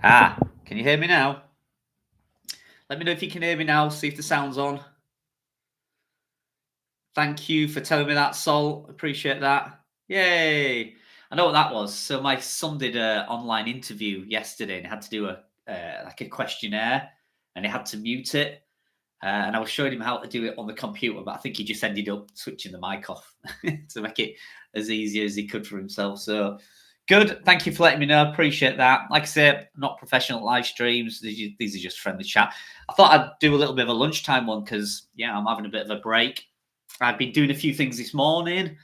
Can you hear me now? Let me know if you can hear me now. See if the sound's on. Thank you for telling me that, Sol. Appreciate that. Yay! I know what that was. So my son did an online interview yesterday and had to do like a questionnaire, and he had to mute it. And I was showing him how to do it on the computer, but I think he just ended up switching the mic off to make it as easy as he could for himself. So good. Thank you for letting me know. Appreciate that. Like I said, not professional live streams. These are just friendly chat. I thought I'd do a little bit of a lunchtime one because, yeah, I'm having a bit of a break. I've been doing a few things this morning,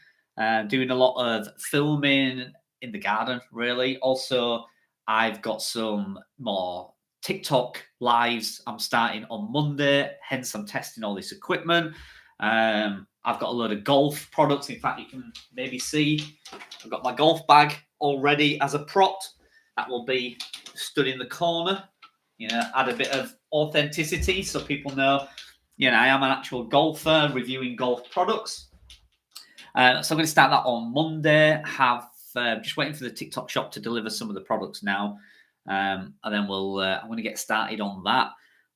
doing a lot of filming in the garden, really. Also, I've got some more TikTok lives I'm starting on Monday, hence I'm testing all this equipment. I've got a load of golf products. In fact, you can maybe see I've got my golf bag already as a prop. That will be stood in the corner. Add a bit of authenticity so people know, I am an actual golfer reviewing golf products. So I'm going to start that on Monday. Just waiting for the TikTok shop to deliver some of the products now. And then I'm going to get started on that.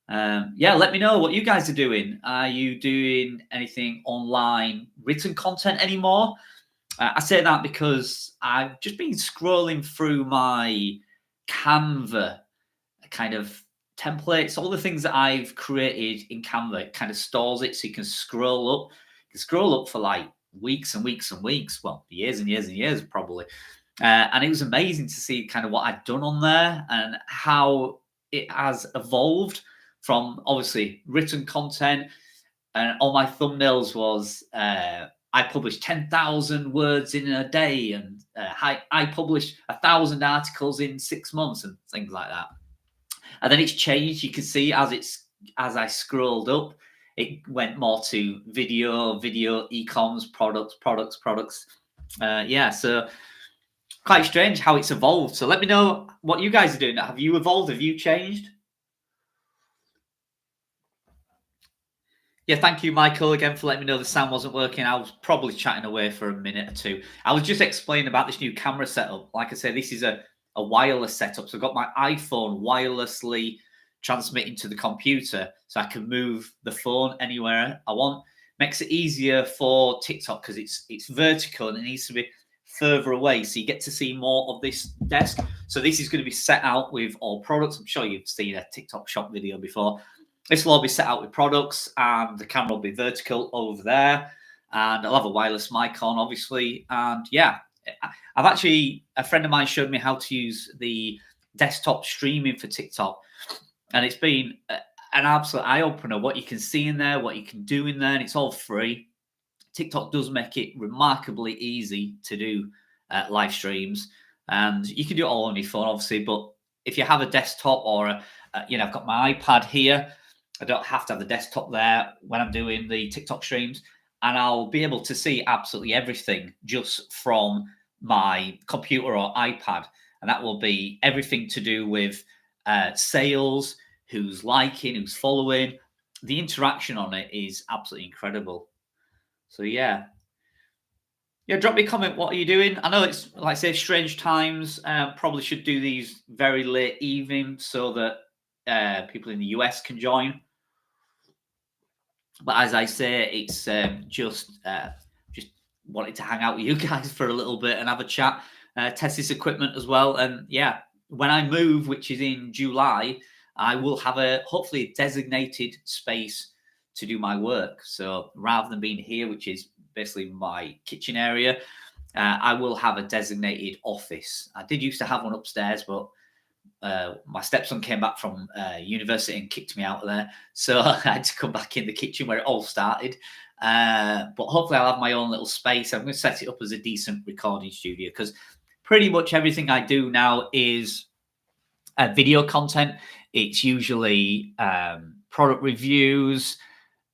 Let me know what you guys are doing. Are you doing anything online written content anymore? I say that because I've just been scrolling through my Canva kind of templates, all the things that I've created in Canva. It kind of stores it so you can scroll up. You can scroll up for like weeks and weeks and weeks, well, years and years and years probably. And it was amazing to see kind of what I'd done on there and how it has evolved from obviously written content. And all my thumbnails was I published 10,000 words in a day, and I published 1,000 articles in 6 months and things like that. And then it's changed. You can see as I scrolled up, it went more to video, e-coms, products. So quite strange how it's evolved. So let me know what you guys are doing. Have you evolved? Have you changed? Yeah, thank you, Michael, again for letting me know the sound wasn't working. I was probably chatting away for a minute or two. I was just explaining about this new camera setup. Like I said, this is a wireless setup. So I've got my iPhone wirelessly transmitting to the computer so I can move the phone anywhere I want. Makes it easier for TikTok because it's vertical and it needs to be further away, so you get to see more of this desk. So this is going to be set out with all products. I'm sure you've seen a TikTok shop video before. This will all be set out with products, and the camera will be vertical over there, and I'll have a wireless mic on, obviously. And yeah, I've actually, a friend of mine showed me how to use the desktop streaming for TikTok, and it's been an absolute eye-opener what you can see in there, what you can do in there, and it's all free. TikTok does make it remarkably easy to do live streams, and you can do it all on your phone, obviously. But if you have a desktop or I've got my iPad here, I don't have to have the desktop there when I'm doing the TikTok streams, and I'll be able to see absolutely everything just from my computer or iPad, and that will be everything to do with sales, who's liking, who's following. The interaction on it is absolutely incredible. So yeah, drop me a comment. What are you doing? I know it's, like I say, strange times. Probably should do these very late evening so that people in the US can join. But as I say, it's just wanted to hang out with you guys for a little bit and have a chat, test this equipment as well. And yeah, when I move, which is in July, I will have hopefully a designated space to do my work. So rather than being here, which is basically my kitchen area, I will have a designated office. I did used to have one upstairs, but my stepson came back from university and kicked me out of there. So I had to come back in the kitchen where it all started. But hopefully I'll have my own little space. I'm going to set it up as a decent recording studio because pretty much everything I do now is video content. It's usually product reviews,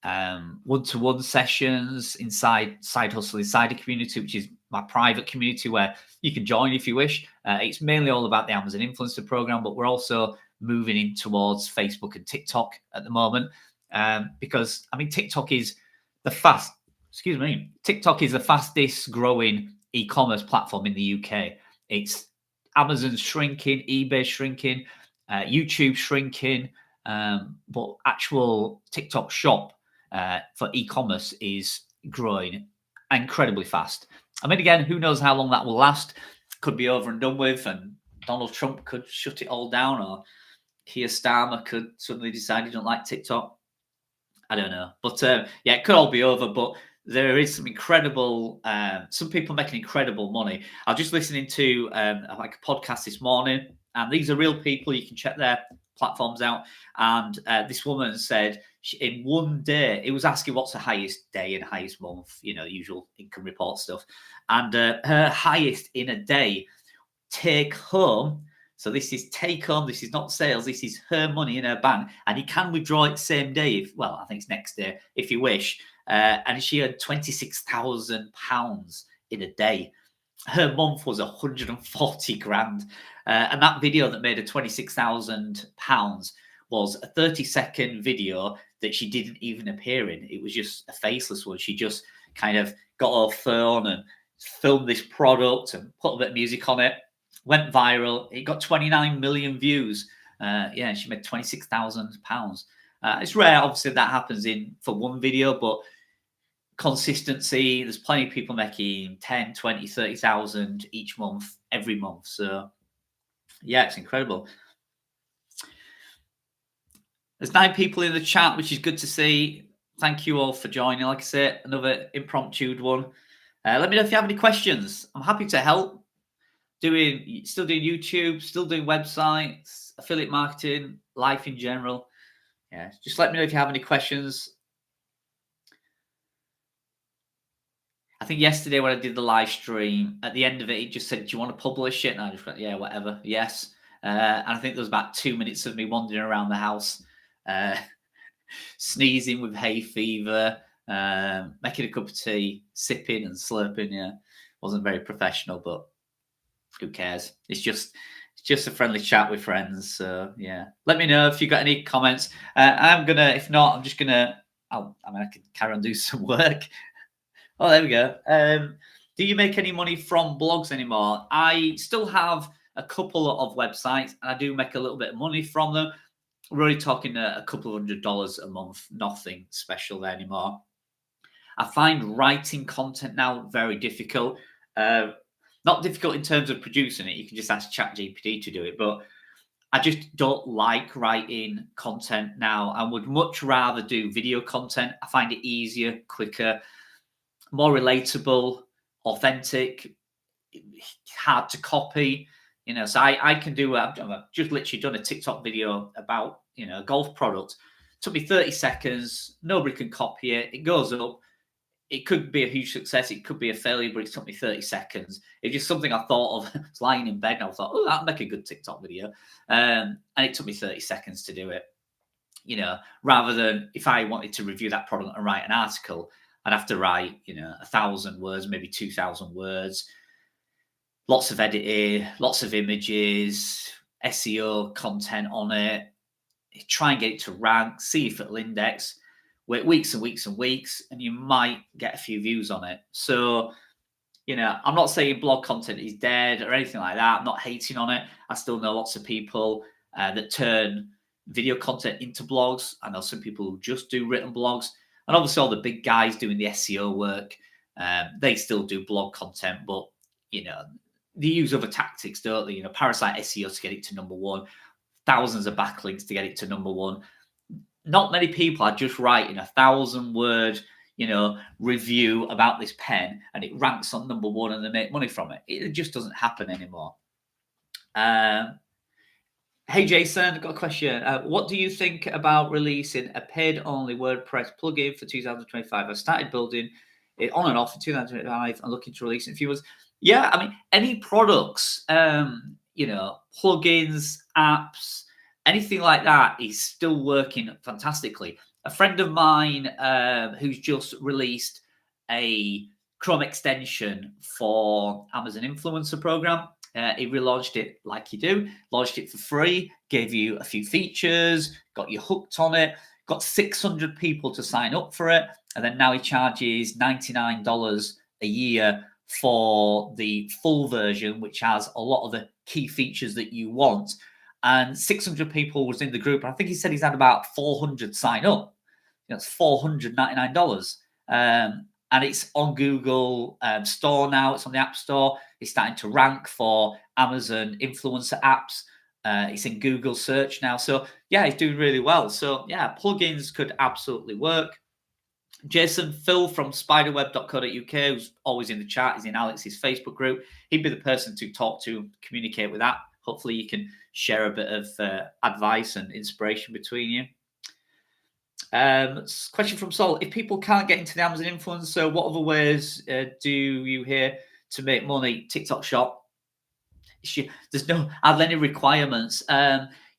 one-to-one sessions inside Side Hustle Insider community, which is my private community where you can join if you wish. It's mainly all about the Amazon Influencer Program, but we're also moving in towards Facebook and TikTok at the moment because, I mean, TikTok is the fastest growing e-commerce platform in the UK. It's Amazon's shrinking, eBay's shrinking. YouTube shrinking, but actual TikTok shop for e-commerce is growing incredibly fast. I mean, again, who knows how long that will last? Could be over and done with, and Donald Trump could shut it all down, or Keir Starmer could suddenly decide he don't like TikTok. I don't know, but yeah, it could all be over. But there is some incredible, some people making incredible money. I was just listening to like a podcast this morning, and these are real people. You can check their platforms out. And this woman said in one day, it was asking what's the highest day and highest month, usual income report stuff, and her highest in a day take home. So this is take home. This is not sales. This is her money in her bank, and you can withdraw it same day. I think it's next day if you wish. And she earned £26,000 in a day. Her month was 140 grand, and that video that made her £26,000 was a 30-second video that she didn't even appear in. It was just a faceless one. She just kind of got her phone and filmed this product and put a bit of music on it. Went viral. It got 29 million views. Yeah, she made £26,000. It's rare, obviously, that happens for one video, but consistency, there's plenty of people making 10, 20, 30,000 each month, every month. So, yeah, it's incredible. There's 9 people in the chat, which is good to see. Thank you all for joining. Like I said, another impromptu one. Let me know if you have any questions. I'm happy to help. Still doing YouTube, still doing websites, affiliate marketing, life in general. Yeah, just let me know if you have any questions. I think yesterday when I did the live stream, at the end of it just said, do you want to publish it? And I just went, yeah, whatever, yes. And I think there was about 2 minutes of me wandering around the house, sneezing with hay fever, making a cup of tea, sipping and slurping. Yeah, wasn't very professional, but who cares? It's just a friendly chat with friends. So yeah, let me know if you got any comments. If not, I'm just gonna. I can carry on doing some work. Oh, there we go. Do you make any money from blogs anymore? I still have a couple of websites, and I do make a little bit of money from them. We're only talking a couple of $100 a month. Nothing special there anymore. I find writing content now very difficult. Not difficult in terms of producing it. You can just ask ChatGPT to do it. But I just don't like writing content now. I would much rather do video content. I find it easier, quicker, more relatable, authentic, hard to copy. So I can do. I've just literally done a TikTok video about a golf product. It took me 30 seconds. Nobody can copy it. It goes up. It could be a huge success. It could be a failure, but it took me 30 seconds. It's just something I thought of. I was lying in bed and I thought, oh, that'd make a good TikTok video. And it took me 30 seconds to do it. Rather than if I wanted to review that product and write an article, I'd have to write, 1,000 words, maybe 2,000 words, lots of editing, lots of images, SEO content on it, try and get it to rank, see if it'll index. Wait weeks and weeks and weeks, and you might get a few views on it. So, I'm not saying blog content is dead or anything like that. I'm not hating on it. I still know lots of people that turn video content into blogs. I know some people who just do written blogs. And obviously all the big guys doing the SEO work, they still do blog content, but, they use other tactics, don't they? Parasite SEO to get it to number 1, thousands of backlinks to get it to number 1. Not many people are just writing 1,000-word, review about this pen and it ranks on number 1 and they make money from it. It just doesn't happen anymore. Hey, Jason, I've got a question. What do you think about releasing a paid-only WordPress plugin for 2025? I started building it on and off in 2025 and looking to release it in a few months. Yeah, I mean, any products, plugins, apps, anything like that is still working fantastically. A friend of mine who's just released a Chrome extension for Amazon Influencer Program. He relaunched it like you do, launched it for free, gave you a few features, got you hooked on it, got 600 people to sign up for it. And then now he charges $99 a year for the full version, which has a lot of the key features that you want. and 600 people was in the group. I think he said he's had about 400 sign up. It's $499. And it's on Google Store now. It's on the App Store. It's starting to rank for Amazon influencer apps. It's in Google search now. So yeah, it's doing really well. So yeah, plugins could absolutely work. Jason Phil from spiderweb.co.uk, who's always in the chat, is in Alex's Facebook group. He'd be the person to talk to, communicate with that. Hopefully you can share a bit of advice and inspiration between you. Question from Sol. If people can't get into the Amazon influencer, what other ways do you hear to make money? TikTok shop. There's no hardly any requirements.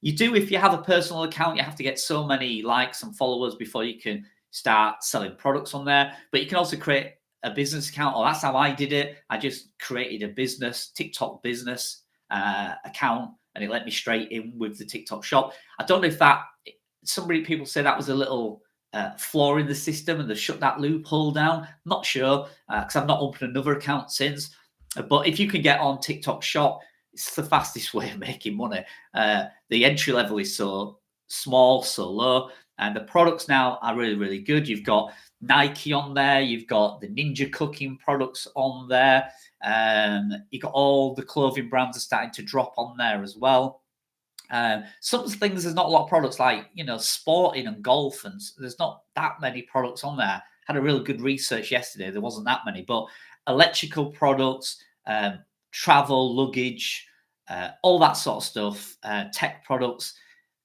You do, if you have a personal account, you have to get so many likes and followers before you can start selling products on there. But you can also create a business account, or that's how I did it. I just created a business, TikTok business account, and it let me straight in with the TikTok shop. I don't know if that, people say that was a little flaw in the system and they shut that loophole down. Not sure, because I've not opened another account since. But if you can get on TikTok shop, it's the fastest way of making money. The entry level is so small, so low, and the products now are really, really good. You've got Nike on there, you've got the Ninja cooking products on there, you've got all the clothing brands are starting to drop on there as well. Some things, there's not a lot of products like, sporting and golf, and there's not that many products on there. Had a really good research yesterday, there wasn't that many, but electrical products, travel, luggage, all that sort of stuff, tech products,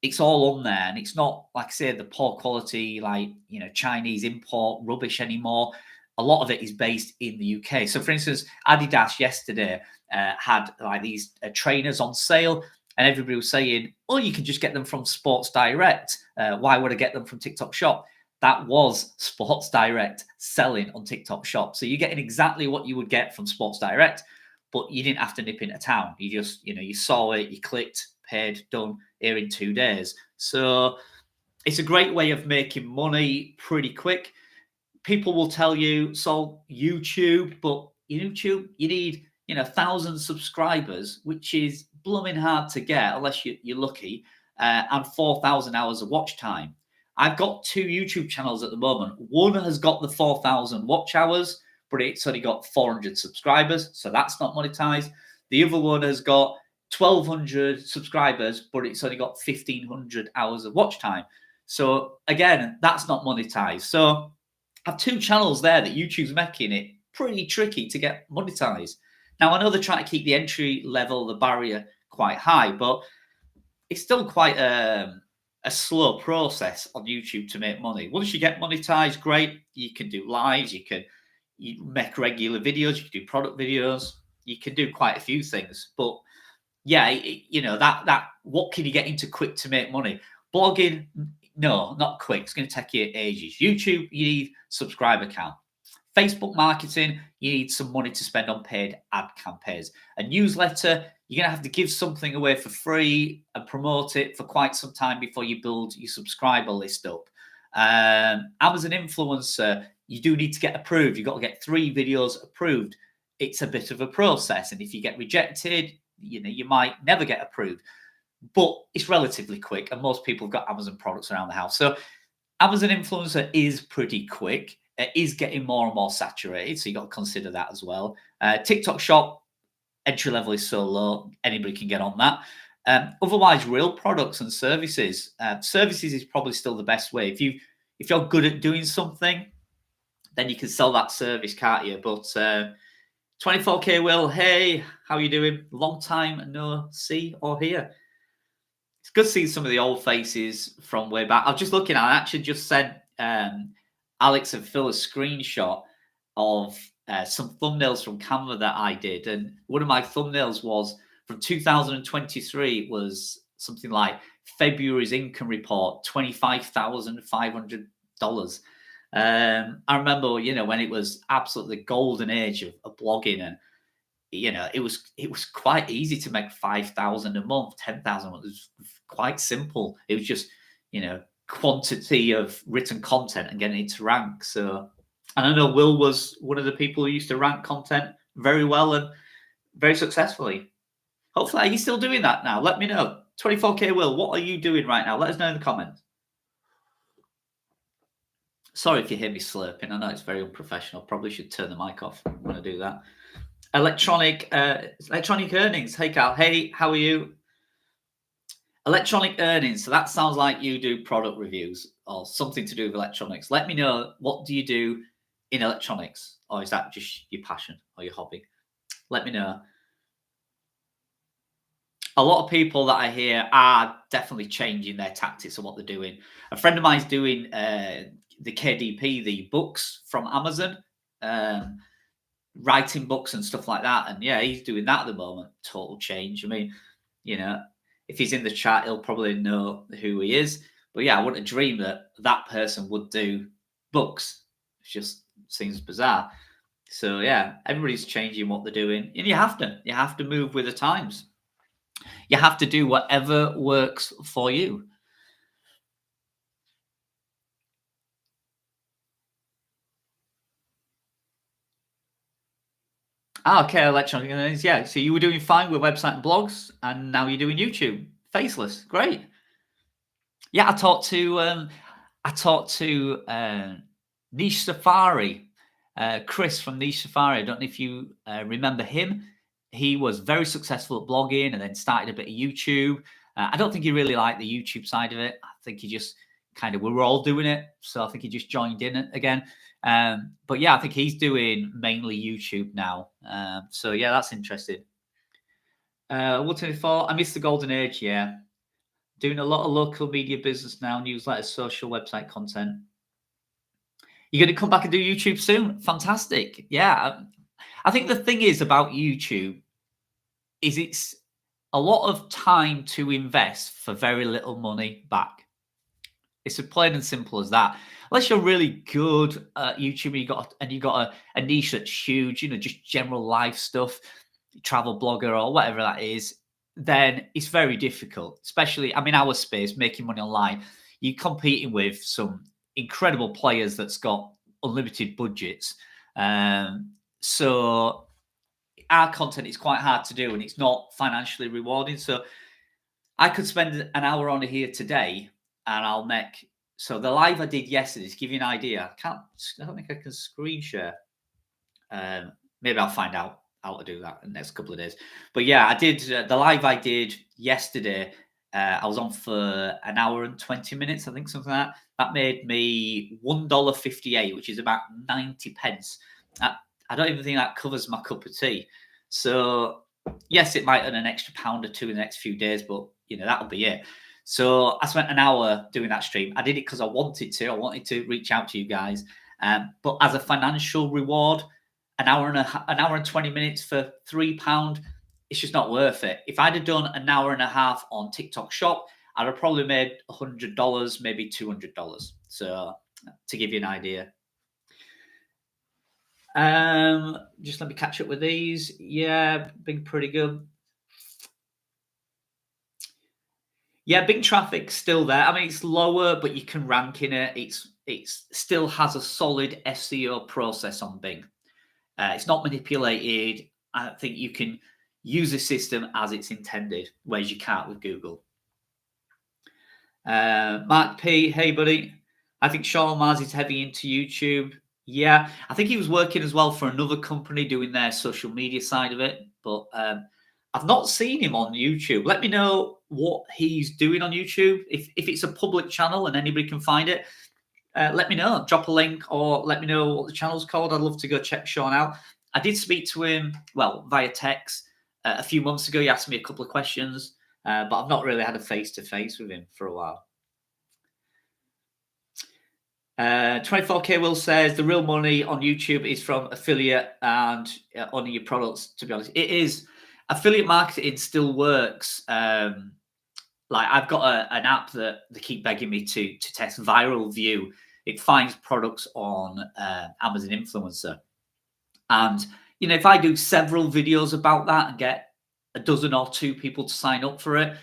it's all on there. And it's not, like I say, the poor quality, like, Chinese import rubbish anymore. A lot of it is based in the UK. So for instance, Adidas yesterday had like these trainers on sale, and everybody was saying, oh, you can just get them from Sports Direct. Why would I get them from TikTok Shop? That was Sports Direct selling on TikTok Shop. So you're getting exactly what you would get from Sports Direct, but you didn't have to nip into town. You just, you saw it, you clicked, paid, done, here in 2 days. So it's a great way of making money pretty quick. People will tell you, so YouTube, but YouTube, you need, 1,000 subscribers, which is blooming hard to get unless you're lucky, and 4,000 hours of watch time. I've got 2 YouTube channels at the moment. One has got the 4,000 watch hours, but it's only got 400 subscribers, so that's not monetized. The other one has got 1,200 subscribers, but it's only got 1,500 hours of watch time. So again, that's not monetized. So I have 2 channels there that YouTube's making it pretty tricky to get monetized. Now, I know they're trying to keep the entry level, the barrier quite high, but it's still quite a slow process on YouTube to make money. Once you get monetized, great. You can do lives, you make regular videos, you can do product videos, you can do quite a few things. But yeah, that what can you get into quick to make money? Blogging, no, not quick. It's going to take you ages. YouTube, you need subscriber count. Facebook marketing, you need some money to spend on paid ad campaigns. A newsletter, you're going to have to give something away for free and promote it for quite some time before you build your subscriber list up. Amazon influencer, you do need to get approved. You've got to get 3 videos approved. It's a bit of a process. And if you get rejected, you might never get approved. But it's relatively quick, and most people have got Amazon products around the house. So Amazon influencer is pretty quick. It is getting more and more saturated, so you've got to consider that as well. TikTok shop, entry level is so low, anybody can get on that. Otherwise, real products and services. Services is probably still the best way. If you're good at doing something, then you can sell that service, can't you? But 24K Will, hey, how are you doing? Long time no see or hear. It's good seeing some of the old faces from way back. I was just looking, I actually just sent Alex and Phil a screenshot of some thumbnails from Canva that I did. And one of my thumbnails was from 2023, was something like February's income report, $25,500. I remember, when it was absolutely the golden age of blogging, and it was quite easy to make 5,000 a month, 10,000 a month. It was quite simple. It was just, quantity of written content and getting it to rank. So, and I know Will was one of the people who used to rank content very well and very successfully. Hopefully, are you still doing that now? Let me know. 24K Will, what are you doing right now? Let us know in the comments. Sorry if you hear me slurping. I know it's very unprofessional. Probably should turn the mic off when I do that. Electronic earnings. Hey, Cal. Hey, how are you? Electronic earnings. So that sounds like you do product reviews or something to do with electronics. Let me know, what do you do in electronics? Or is that just your passion or your hobby? Let me know. A lot of people that I hear are definitely changing their tactics of what they're doing. A friend of mine's doing the KDP, the books from Amazon, writing books and stuff like that. And yeah, he's doing that at the moment. Total change. I mean, you know, if he's in the chat, he'll probably know who he is. But yeah, I wouldn't dream that that person would do books. It just seems bizarre. So yeah, everybody's changing what they're doing, and you have to move with the times. You have to do whatever works for you. Okay, electronic earnings. Yeah, so you were doing fine with website and blogs, and now you're doing YouTube. Faceless, great. Yeah, I talked to Niche Safari, Chris from Niche Safari. I don't know if you remember him. He was very successful at blogging and then started a bit of YouTube. I don't think he really liked the YouTube side of it. I think he just we were all doing it. So I think he just joined in it again. But yeah, I think he's doing mainly YouTube now. So yeah, that's interesting. 124, I missed the golden age. Yeah. Doing a lot of local media business now, newsletters, social, website content. You're going to come back and do YouTube soon? Fantastic. Yeah. I think the thing is about YouTube is it's a lot of time to invest for very little money back. It's as plain and simple as that. Unless you're really good at YouTube and you got a niche that's huge, just general life stuff, travel blogger or whatever that is, then it's very difficult. Especially, our space, making money online, you're competing with some incredible players that's got unlimited budgets. So our content is quite hard to do and it's not financially rewarding. So I could spend an hour on here today and I'll make. So the live I did yesterday, to give you an idea, I don't think I can screen share. Maybe I'll find out how to do that in the next couple of days. But yeah, I did the live I did yesterday. I was on for an hour and 20 minutes, I think, something like that. That made me $1.58, which is about 90 pence. I don't even think that covers my cup of tea. So yes, it might earn an extra pound or two in the next few days, but that'll be it. So I spent an hour doing that stream. I did it because I wanted to. I wanted to reach out to you guys. But as a financial reward, an hour and 20 minutes for £3, it's just not worth it. If I'd have done an hour and a half on TikTok Shop, I'd have probably made $100, maybe $200. So to give you an idea. Just let me catch up with these. Yeah, been pretty good. Yeah, Bing traffic's still there. It's lower, but you can rank in it. It still has a solid SEO process on Bing. It's not manipulated. I think you can use the system as it's intended, whereas you can't with Google. Mark P, hey buddy. I think Sean Mars is heavy into YouTube. Yeah, I think he was working as well for another company doing their social media side of it, but I've not seen him on YouTube. Let me know what he's doing on YouTube. If it's a public channel and anybody can find it, let me know. Drop a link or let me know what the channel's called. I'd love to go check Sean out. I did speak to him, via text a few months ago. He asked me a couple of questions, but I've not really had a face-to-face with him for a while. 24K Will says the real money on YouTube is from affiliate and owning your products. To be honest, it is. Affiliate marketing still works. I've got an app that they keep begging me to test, Viral View. It finds products on Amazon Influencer. And, if I do several videos about that and get a dozen or two people to sign up for it,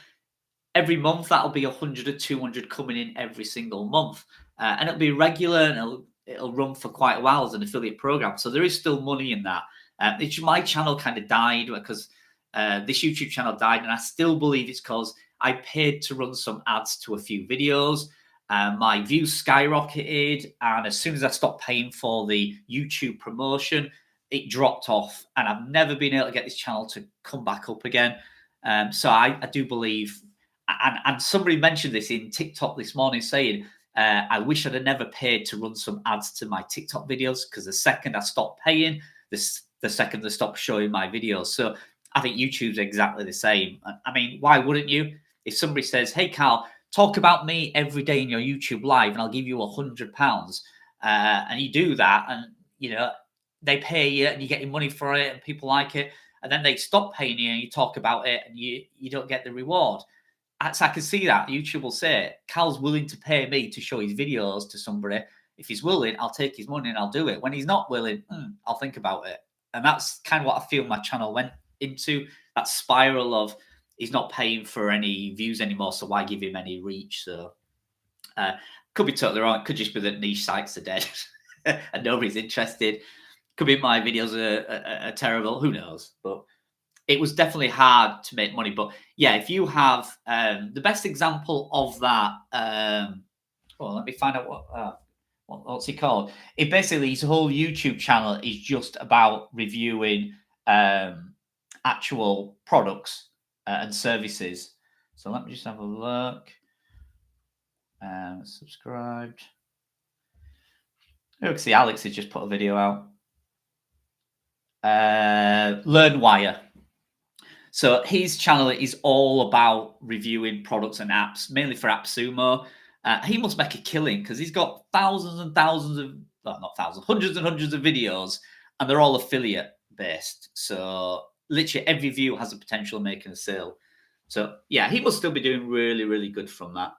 every month that'll be 100 or 200 coming in every single month. And it'll be regular and it'll run for quite a while as an affiliate program. So there is still money in that. My channel kind of died because this YouTube channel died, and I still believe it's because I paid to run some ads to a few videos. My views skyrocketed, and as soon as I stopped paying for the YouTube promotion, it dropped off, and I've never been able to get this channel to come back up again. So I do believe, and somebody mentioned this in TikTok this morning, saying, I wish I'd have never paid to run some ads to my TikTok videos, because the second I stopped paying, the second they stopped showing my videos. So I think YouTube's exactly the same. I mean, why wouldn't you? If somebody says, "Hey, Carl, talk about me every day in your YouTube live, and I'll give you £100," and you do that, and they pay you, and you get your money for it, and people like it, and then they stop paying you, and you talk about it, and you don't get the reward. So I can see that YouTube will say, "Cal's willing to pay me to show his videos to somebody. If he's willing, I'll take his money and I'll do it. When he's not willing, I'll think about it." And that's kind of what I feel my channel went into, that spiral of he's not paying for any views anymore, so why give him any reach? So could be totally wrong. It could just be that niche sites are dead and nobody's interested. Could be my videos are terrible. Who knows? But it was definitely hard to make money. But yeah, if you have the best example of that, well, let me find out what's he called. It basically, his whole YouTube channel is just about reviewing actual products and services. So let me just have a look. Subscribed. Oh, see, Alex has just put a video out. LearnWire. So his channel is all about reviewing products and apps, mainly for AppSumo. He must make a killing, because he's got thousands and thousands of, well, not thousands, hundreds and hundreds of videos, and they're all affiliate based. So literally every view has a potential of making a sale. So yeah, he must still be doing really, really good from that.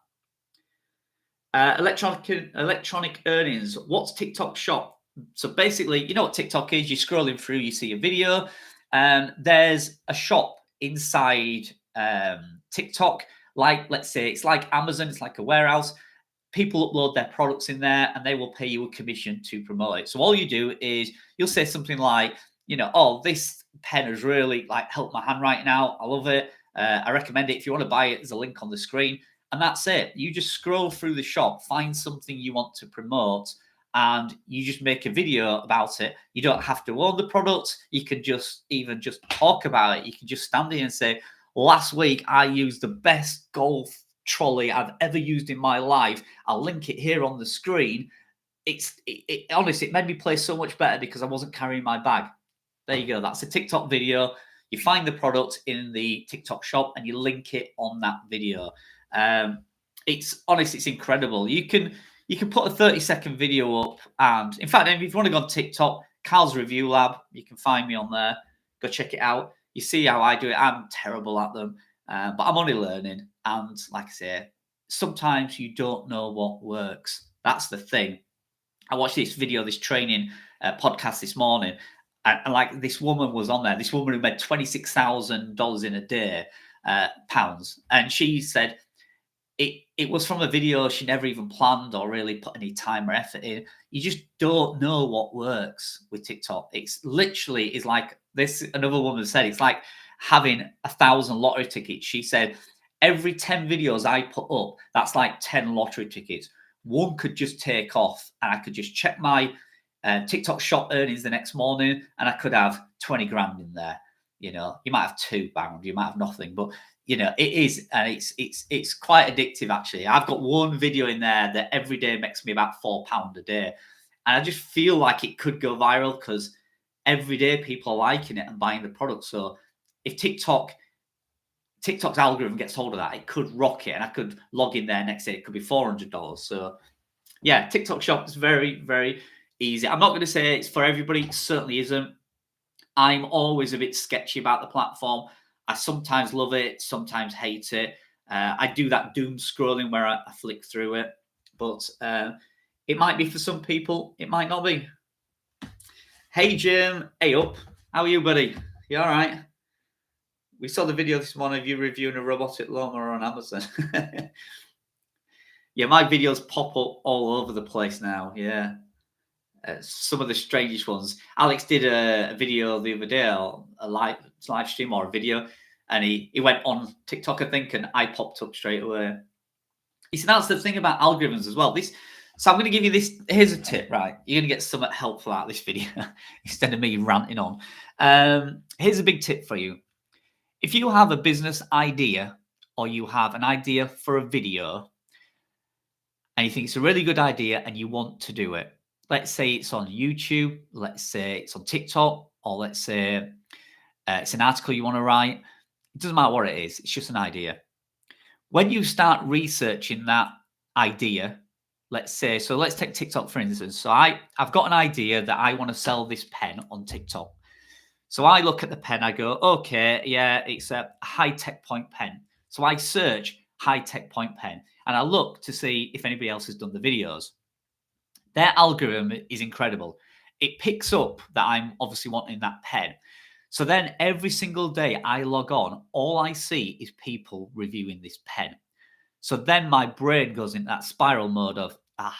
Electronic earnings. What's TikTok Shop? So basically, you know what TikTok is. You're scrolling through, you see a video, and there's a shop inside TikTok. Like, let's say it's like Amazon, it's like a warehouse. People upload their products in there, and they will pay you a commission to promote it. So all you do is you'll say something like, "Oh, this pen has really helped my handwriting out. I love it. I recommend it. If you want to buy it, there's a link on the screen." And that's it. You just scroll through the shop, find something you want to promote, and you just make a video about it. You don't have to own the product. You can just talk about it. You can just stand there and say, "Last week, I used the best golf trolley I've ever used in my life. I'll link it here on the screen." Honestly, it made me play so much better because I wasn't carrying my bag. There you go. That's a TikTok video. You find the product in the TikTok shop and you link it on that video. It's incredible. You can put a 30-second video up, and in fact, if you want to go on TikTok, Carl's Review Lab, you can find me on there. Go check it out. You see how I do it. I'm terrible at them, but I'm only learning. And like I say, sometimes you don't know what works. That's the thing. I watched this video, this training podcast this morning, and like this woman was on there. This woman who made $26,000 in a day, pounds, and she said it was from a video she never even planned or really put any time or effort in. You just don't know what works with TikTok. It's literally is like this. Another woman said it's like having 1,000 lottery tickets. She said every 10 videos I put up, that's like 10 lottery tickets. One could just take off, and I could just check my TikTok shop earnings the next morning, and I could have 20 grand in there. You might have two bound, you might have nothing, but it is, and it's quite addictive actually. I've got one video in there that every day makes me about £4 a day, and I just feel like it could go viral because every day people are liking it and buying the product. So if TikTok's algorithm gets hold of that, it could rock it, and I could log in there next day, it could be $400. So yeah, TikTok shop is very, very easy. I'm not going to say it's for everybody. It certainly isn't. I'm always a bit sketchy about the platform. I sometimes love it, sometimes hate it. I do that doom scrolling where I flick through it, but it might be for some people. It might not be. Hey, Jim. Hey, up. How are you, buddy? You all right? We saw the video this morning of you reviewing a robotic lawnmower on Amazon. Yeah, my videos pop up all over the place now. Yeah. Some of the strangest ones. Alex did a video the other day, a live stream or a video, And he went on TikTok, I think, and I popped up straight away. He said, that's the thing about algorithms as well. So I'm going to give you this. Here's a tip, right? You're going to get something helpful out of this video instead of me ranting on. Here's a big tip for you. If you have a business idea or you have an idea for a video and you think it's a really good idea and you want to do it, let's say it's on YouTube, let's say it's on TikTok, or let's say it's an article you want to write. It doesn't matter what it is. It's just an idea. When you start researching that idea, let's take TikTok for instance. So I've got an idea that I want to sell this pen on TikTok. So I look at the pen, I go, okay, yeah, it's a high-tech point pen. So I search high-tech point pen and I look to see if anybody else has done the videos. Their algorithm is incredible. It picks up that I'm obviously wanting that pen. So then every single day I log on, all I see is people reviewing this pen. So then my brain goes into that spiral mode of,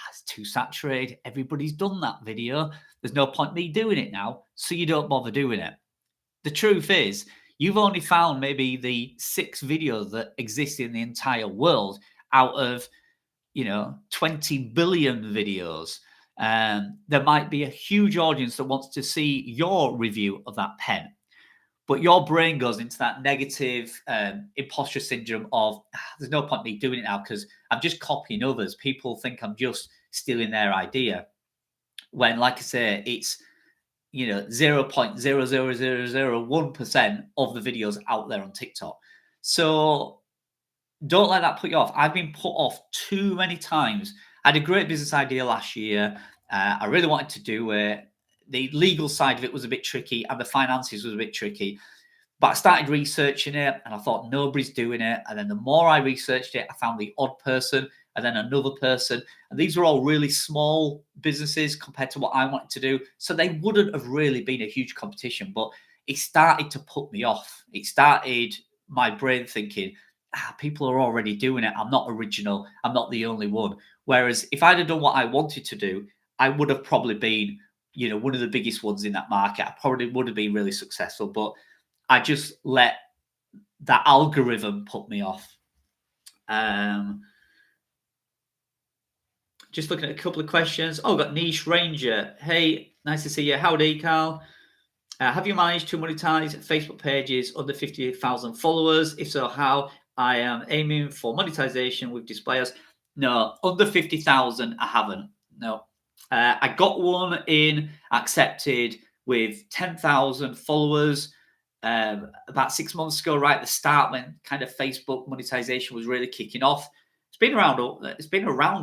it's too saturated. Everybody's done that video. There's no point me doing it now. So you don't bother doing it. The truth is, you've only found maybe the 6 videos that exist in the entire world out of, 20 billion videos. There might be a huge audience that wants to see your review of that pen. But your brain goes into that negative imposter syndrome of, there's no point me doing it now because I'm just copying others. People think I'm just stealing their idea. When, like I say, it's 0.00001% of the videos out there on TikTok. So don't let that put you off. I've been put off too many times. I had a great business idea last year. I really wanted to do it. The legal side of it was a bit tricky and the finances was a bit tricky. But I started researching it and I thought nobody's doing it. And then the more I researched it, I found the odd person and then another person. And these were all really small businesses compared to what I wanted to do. So they wouldn't have really been a huge competition, but it started to put me off. It started my brain thinking, people are already doing it. I'm not original. I'm not the only one. Whereas if I'd have done what I wanted to do, I would have probably been, one of the biggest ones in that market. I probably would have been really successful, but I just let that algorithm put me off. Just looking at a couple of questions. Oh, got Niche Ranger. Hey, nice to see you. Howdy, Carl. Have you managed to monetize Facebook pages under 50,000 followers? If so, how? I am aiming for monetization with displayers. No, under 50,000, I haven't. No. I got one accepted with 10,000 followers about 6 months ago, right at the start when kind of Facebook monetization was really kicking off. It's been around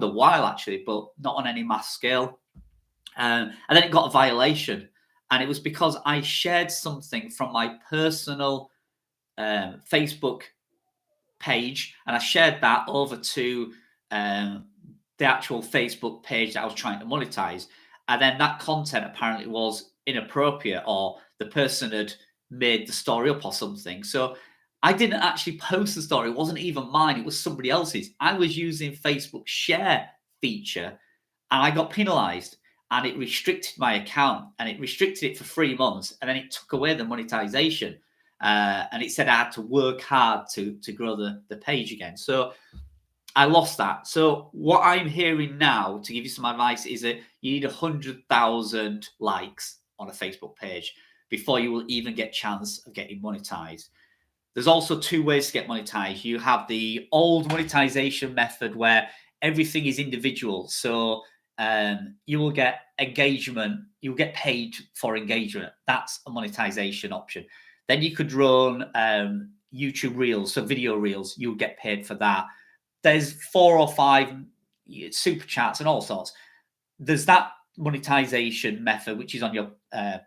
a while actually, but not on any mass scale. And then it got a violation, and it was because I shared something from my personal Facebook page, and I shared that over to the actual Facebook page that I was trying to monetize. And then that content apparently was inappropriate, or the person had made the story up or something. So I didn't actually post the story. It wasn't even mine. It was somebody else's. I was using Facebook share feature and I got penalized, and it restricted my account, and it restricted it for 3 months. And then it took away the monetization. And it said I had to work hard to grow the page again. So I lost that. So what I'm hearing now, to give you some advice, is that you need 100,000 likes on a Facebook page before you will even get a chance of getting monetized. There's also 2 ways to get monetized. You have the old monetization method where everything is individual. So you will get engagement. You'll get paid for engagement. That's a monetization option. Then you could run YouTube Reels, so video Reels. You'll get paid for that. There's 4 or 5 super chats and all sorts. There's that monetization method, which is on your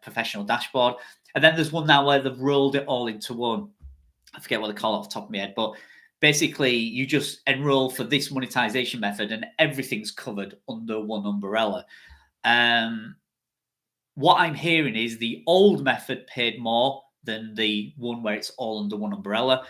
professional dashboard. And then there's one now where they've rolled it all into one. I forget what they call it off the top of my head, but basically you just enroll for this monetization method and everything's covered under one umbrella. What I'm hearing is the old method paid more than the one where it's all under one umbrella.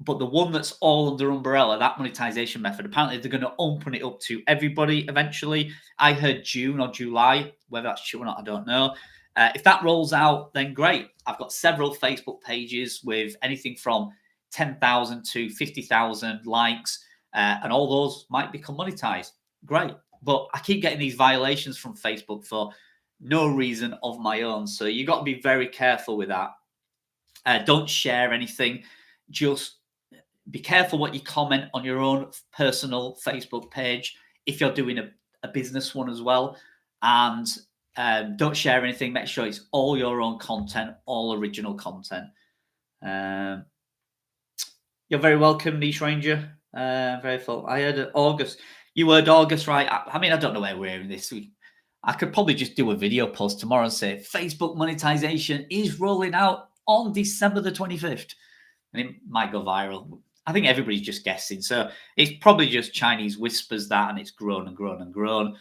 But the one that's all under umbrella, that monetization method, apparently they're going to open it up to everybody eventually. I heard June or July. Whether that's true or not, I don't know. If that rolls out, then great. I've got several Facebook pages with anything from 10,000 to 50,000 likes, and all those might become monetized. Great. But I keep getting these violations from Facebook for no reason of my own. So you got to be very careful with that. Don't share anything. Just be careful what you comment on your own personal Facebook page if you're doing a business one as well. And don't share anything. Make sure it's all your own content, all original content. You're very welcome, Niche Ranger. Very full. I heard August. You heard August, right? I mean, I don't know where we're in this week. I could probably just do a video post tomorrow and say Facebook monetization is rolling out on December the 25th. And it might go viral. I think everybody's just guessing. So it's probably just Chinese whispers that, and it's grown and grown and grown.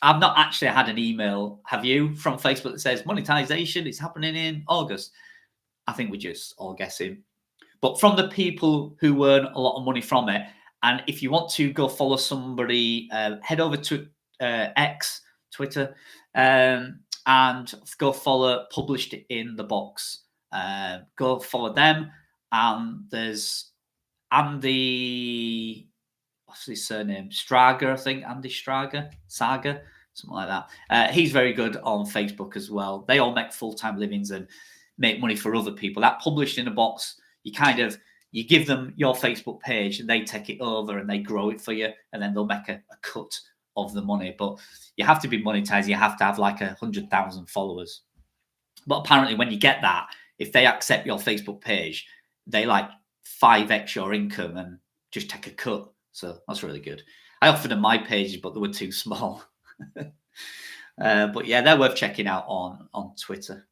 I've not actually had an email, have you, from Facebook that says monetization is happening in August. I think we're just all guessing. But from the people who earn a lot of money from it, and if you want to go follow somebody, head over to X, Twitter, and go follow Published in the Box. Go follow them. There's Andy, what's his surname? Strager, I think. Andy Strager, Saga, something like that. He's very good on Facebook as well. They all make full-time livings and make money for other people. That Published in a Box, you give them your Facebook page and they take it over and they grow it for you, and then they'll make a cut of the money. But you have to be monetized. You have to have like 100,000 followers. But apparently when you get that, if they accept your Facebook page, they like 5x your income and just take a cut. So that's really good. I offered them my pages, but they were too small. But yeah, they're worth checking out on Twitter.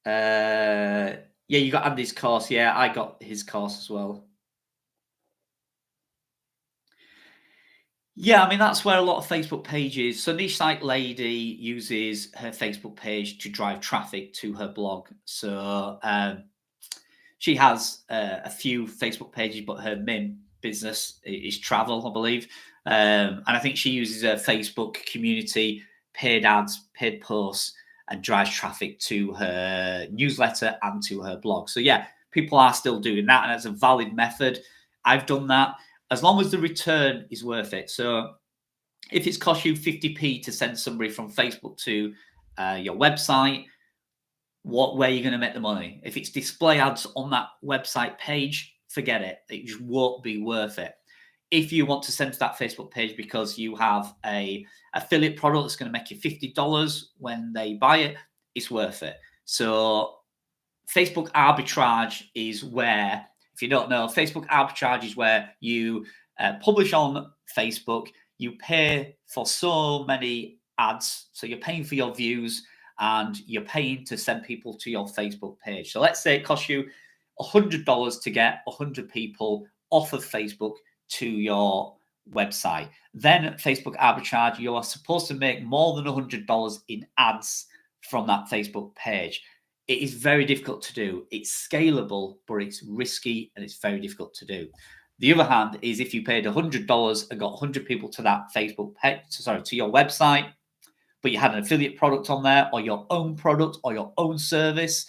Yeah, you got Andy's course. Yeah, I got his course as well. Yeah, I mean, that's where a lot of Facebook pages. So Niche Site Lady uses her Facebook page to drive traffic to her blog. So she has a few Facebook pages, but her main business is travel, I believe. And I think she uses her Facebook community, paid ads, paid posts, and drives traffic to her newsletter and to her blog. So yeah, people are still doing that, and it's a valid method. I've done that. As long as the return is worth it. So if it's cost you 50p to send somebody from Facebook to your website, where are you going to make the money? If it's display ads on that website page, forget it. It just won't be worth it. If you want to send to that Facebook page because you have a affiliate product that's going to make you $50 when they buy it, it's worth it. So Facebook arbitrage is where, if you don't know, Facebook arbitrage is where you publish on Facebook, you pay for so many ads, so you're paying for your views and you're paying to send people to your Facebook page. So let's say it costs you $100 to get 100 people off of Facebook to your website. Then Facebook arbitrage, you are supposed to make more than $100 in ads from that Facebook page. It is very difficult to do. It's scalable, but it's risky and it's very difficult to do. The other hand is if you paid $100 and got 100 people to that Facebook page, to your website, but you had an affiliate product on there or your own product or your own service,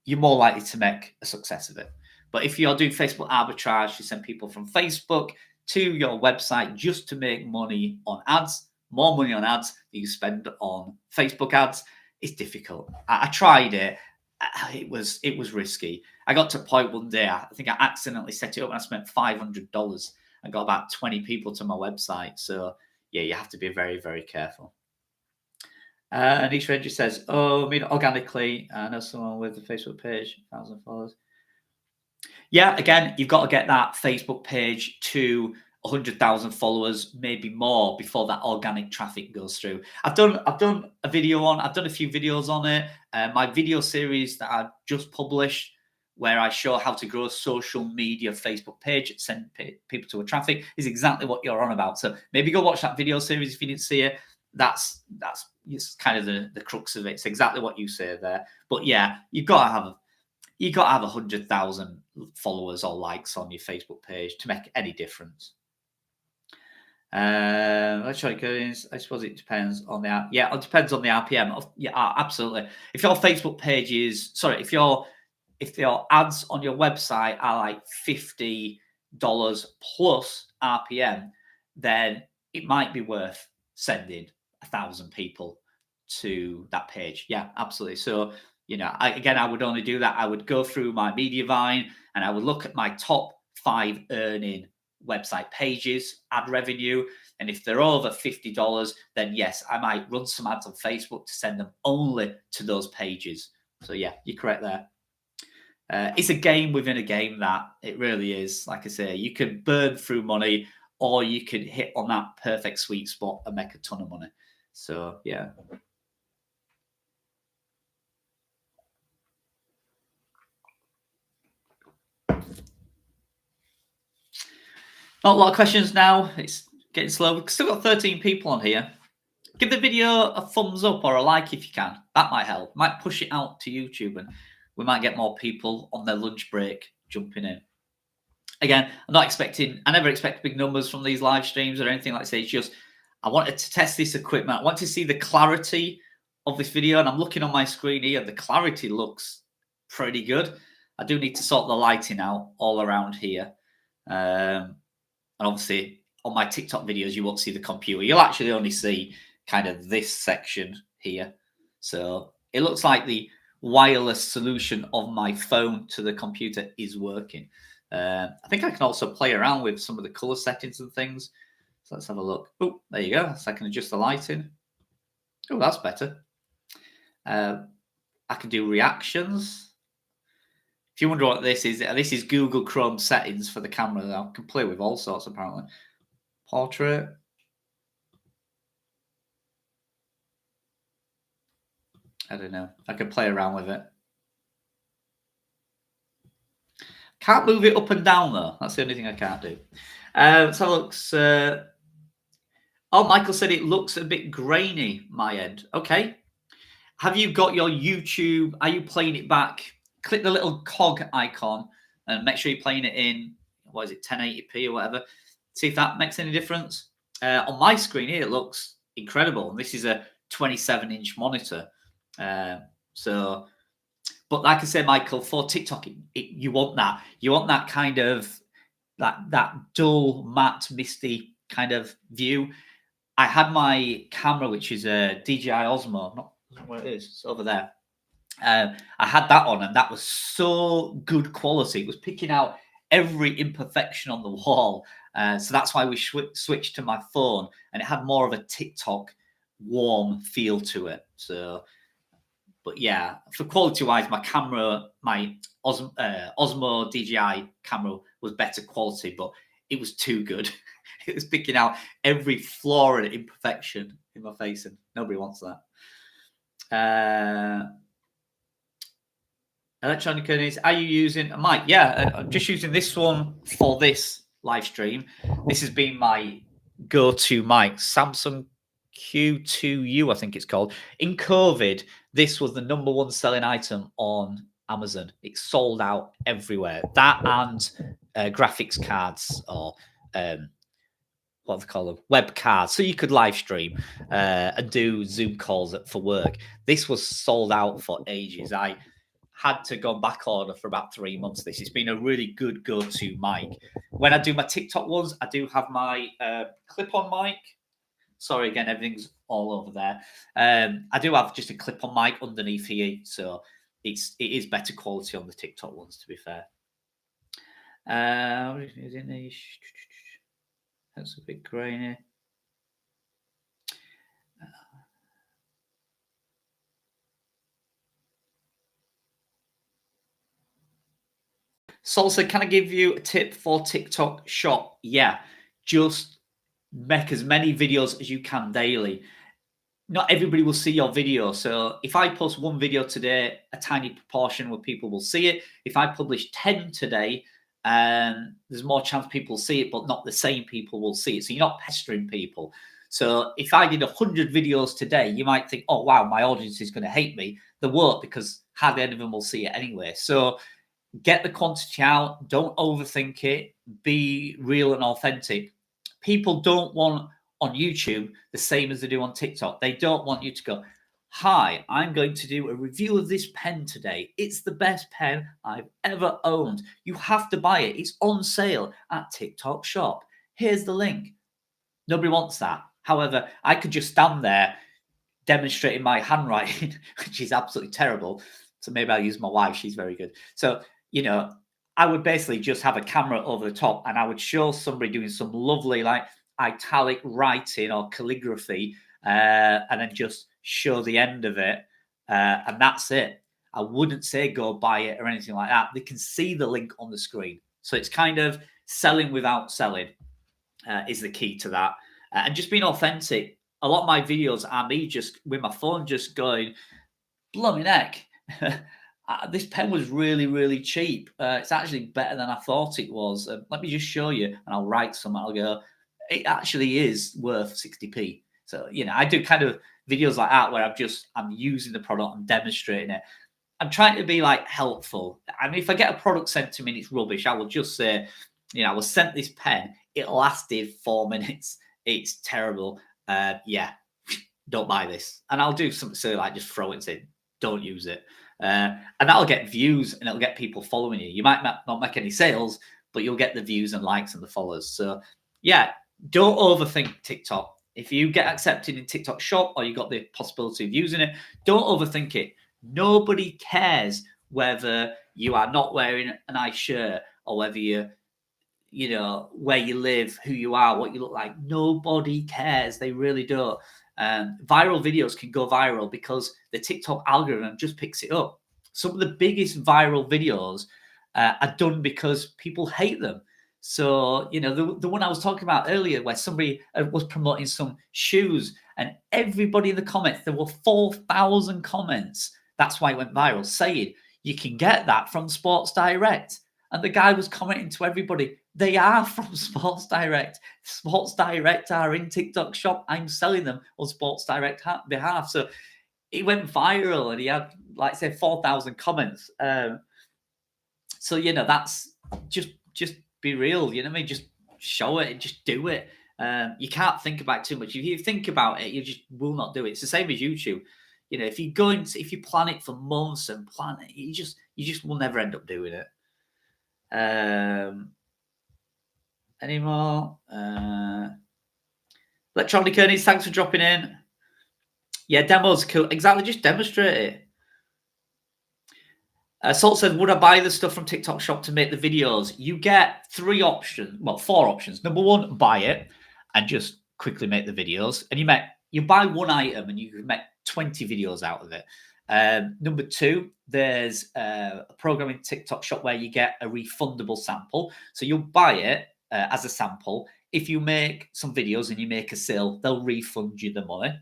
you're more likely to make a success of it. But if you're doing Facebook arbitrage, you send people from Facebook to your website just to make money on ads, more money on ads than you spend on Facebook ads, it's difficult. I tried it. It was risky. I got to a point one day, I think I accidentally set it up and I spent $500 and got about 20 people to my website. So yeah, you have to be very, very careful. And each Ranger says, I mean, organically, I know someone with a Facebook page, 1,000 followers. Yeah, again, you've got to get that Facebook page to 100,000 followers, maybe more, before that organic traffic goes through. I've done a video on. I've done a few videos on it. My video series that I've just published, where I show how to grow a social media Facebook page, send people to a traffic, is exactly what you're on about. So maybe go watch that video series if you didn't see it. That's kind of the crux of it. It's exactly what you say there. But yeah, you've got to have 100,000 followers or likes on your Facebook page to make any difference. Electronic earnings, I suppose it depends on the it depends on the RPM. Yeah, absolutely. If your Facebook page is if your ads on your website are like $50 plus RPM, then it might be worth sending 1,000 people to that page. Yeah, absolutely. So, I would only do that. I would go through my Mediavine and I would look at my top 5 earning website pages, ad revenue. And if they're over $50, then yes, I might run some ads on Facebook to send them only to those pages. So yeah, you're correct there. It's a game within a game, that it really is. Like I say, you can burn through money or you can hit on that perfect sweet spot and make a ton of money. So yeah. Not a lot of questions now. It's getting slow. We've still got 13 people on here. Give the video a thumbs up or a like if you can. That might help. Might push it out to YouTube and we might get more people on their lunch break jumping in. Again, I never expect big numbers from these live streams or anything like that. It's just, I wanted to test this equipment. I want to see the clarity of this video. And I'm looking on my screen here. The clarity looks pretty good. I do need to sort the lighting out all around here. And obviously on my TikTok videos, you won't see the computer. You'll actually only see kind of this section here. So it looks like the wireless solution of my phone to the computer is working. I think I can also play around with some of the color settings and things. So let's have a look. Oh, there you go. So I can adjust the lighting. Oh, that's better. I can do reactions. If you wonder what this is Google Chrome settings for the camera. I can play with all sorts, apparently. Portrait. I don't know. I can play around with it. Can't move it up and down, though. That's the only thing I can't do. So it looks... oh, Michael said it looks a bit grainy, my end. Okay. Have you got your YouTube? Are you playing it back? Click the little cog icon and make sure you're playing it in, 1080p or whatever. See if that makes any difference. On my screen here, it looks incredible. And this is a 27-inch monitor. But like I said, Michael, for TikTok, you want that. You want that kind of, that dull, matte, misty kind of view. I had my camera, which is a DJI Osmo. Not where it is. It's over there. I had that on, and that was so good quality. It was picking out every imperfection on the wall. So that's why we switched to my phone, and it had more of a TikTok warm feel to it. So, but yeah, for quality-wise, my camera, my Osmo DJI camera was better quality, but it was too good. It was picking out every flaw and imperfection in my face, and nobody wants that. Electronic earnings, are you using a mic? Yeah, I'm just using this one for this live stream. This has been my go-to mic, Samsung Q2U, I think it's called. In COVID, this was the #1 selling item on Amazon. It sold out everywhere. That and graphics cards, or what they call them, web cards, so you could live stream and do Zoom calls for work. This was sold out for ages. I had to go back order for about 3 months. It's been a really good go-to mic. When I do my TikTok ones, I do have my clip-on mic. Sorry, again, everything's all over there. I do have just a clip-on mic underneath here, so it is better quality on the TikTok ones, to be fair. That's a bit grainy. Salsa, can I give you a tip for TikTok Shop? Yeah, just make as many videos as you can daily. Not everybody will see your video. So if I post one video today, a tiny proportion of people will see it. If I publish 10 today, there's more chance people see it, but not the same people will see it. So you're not pestering people. So if I did 100 videos today, you might think, oh, wow, my audience is going to hate me. They won't, because hardly any of them will see it anyway. So get the quantity out. Don't overthink it. Be real and authentic. people don't want on YouTube the same as they do on TikTok. They don't want you to go, hi, I'm going to do a review of this pen today. It's the best pen I've ever owned. You have to buy it. It's on sale at TikTok Shop. Here's the link. Nobody wants that. However, I could just stand there demonstrating my handwriting, which is absolutely terrible. So maybe I'll use my wife. She's very good. So, I would basically just have a camera over the top and I would show somebody doing some lovely like italic writing or calligraphy and then just show the end of it. And that's it. I wouldn't say go buy it or anything like that. They can see the link on the screen. So it's kind of selling without selling is the key to that. And just being authentic. A lot of my videos are me just with my phone just going, blooming heck. This pen was really, really cheap. It's actually better than I thought it was. Let me just show you. And I'll write some. I'll go, it actually is worth 60p. So, I do kind of videos like that where I'm using the product, I'm demonstrating it. I'm trying to be like helpful. I mean, if I get a product sent to me and it's rubbish, I will just say, I was sent this pen. It lasted 4 minutes. It's terrible. Don't buy this. And I'll do something silly like just throw it and say, don't use it. And that'll get views and it'll get people following you. You might not make any sales, but you'll get the views and likes and the followers. So don't overthink TikTok. If you get accepted in TikTok Shop or you got the possibility of using it, don't overthink it. Nobody cares whether you are not wearing a nice shirt or whether you're where you live, who you are, what you look like. Nobody cares. They really don't. Viral videos can go viral because the TikTok algorithm just picks it up. Some of the biggest viral videos are done because people hate them. So, the one I was talking about earlier where somebody was promoting some shoes and everybody in the comments, there were 4,000 comments. That's why it went viral, saying you can get that from Sports Direct. And the guy was commenting to everybody, they are from Sports Direct. Sports Direct are in TikTok Shop. I'm selling them on Sports Direct behalf. So it went viral and he had, like I said, 4,000 comments. So, that's just be real. You know what I mean? Just show it and just do it. You can't think about it too much. If you think about it, you just will not do it. It's the same as YouTube. If you plan it for months and plan it, you just will never end up doing it. Any more? Electronic Earnings, thanks for dropping in. Yeah, demos cool. Exactly, just demonstrate it. Salt says, would I buy the stuff from TikTok Shop to make the videos? You get 4 options. Number 1, buy it and just quickly make the videos. And you buy one item and you can make 20 videos out of it. Number 2, there's a program in TikTok Shop where you get a refundable sample. So you'll buy it as a sample. If you make some videos and you make a sale, they'll refund you the money.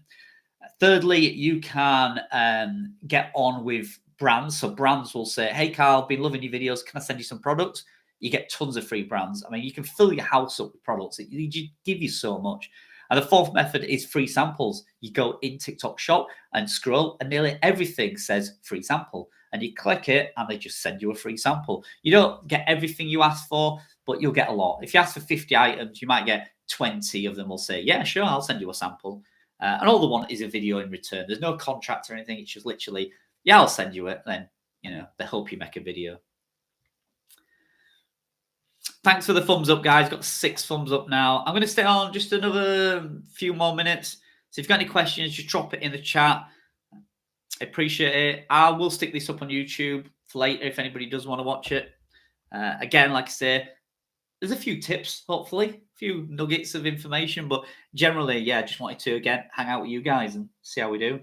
Thirdly, you can get on with brands. So brands will say, hey, Carl, been loving your videos. Can I send you some products? You get tons of free brands. I mean, you can fill your house up with products. It give you so much. And the 4th method is free samples. You go in TikTok Shop and scroll, and nearly everything says free sample. And you click it, and they just send you a free sample. You don't get everything you ask for, but you'll get a lot. If you ask for 50 items, you might get 20 of them will say, yeah, sure, I'll send you a sample. And all they want is a video in return. There's no contract or anything. It's just literally, yeah, I'll send you it. Then, they hope you make a video. Thanks for the thumbs up, guys. Got 6 thumbs up now. I'm going to stay on just another few more minutes. So if you've got any questions, just drop it in the chat. I appreciate it. I will stick this up on YouTube for later if anybody does want to watch it. Again, like I say, there's a few tips, hopefully, a few nuggets of information. But generally, yeah, just wanted to, again, hang out with you guys and see how we do.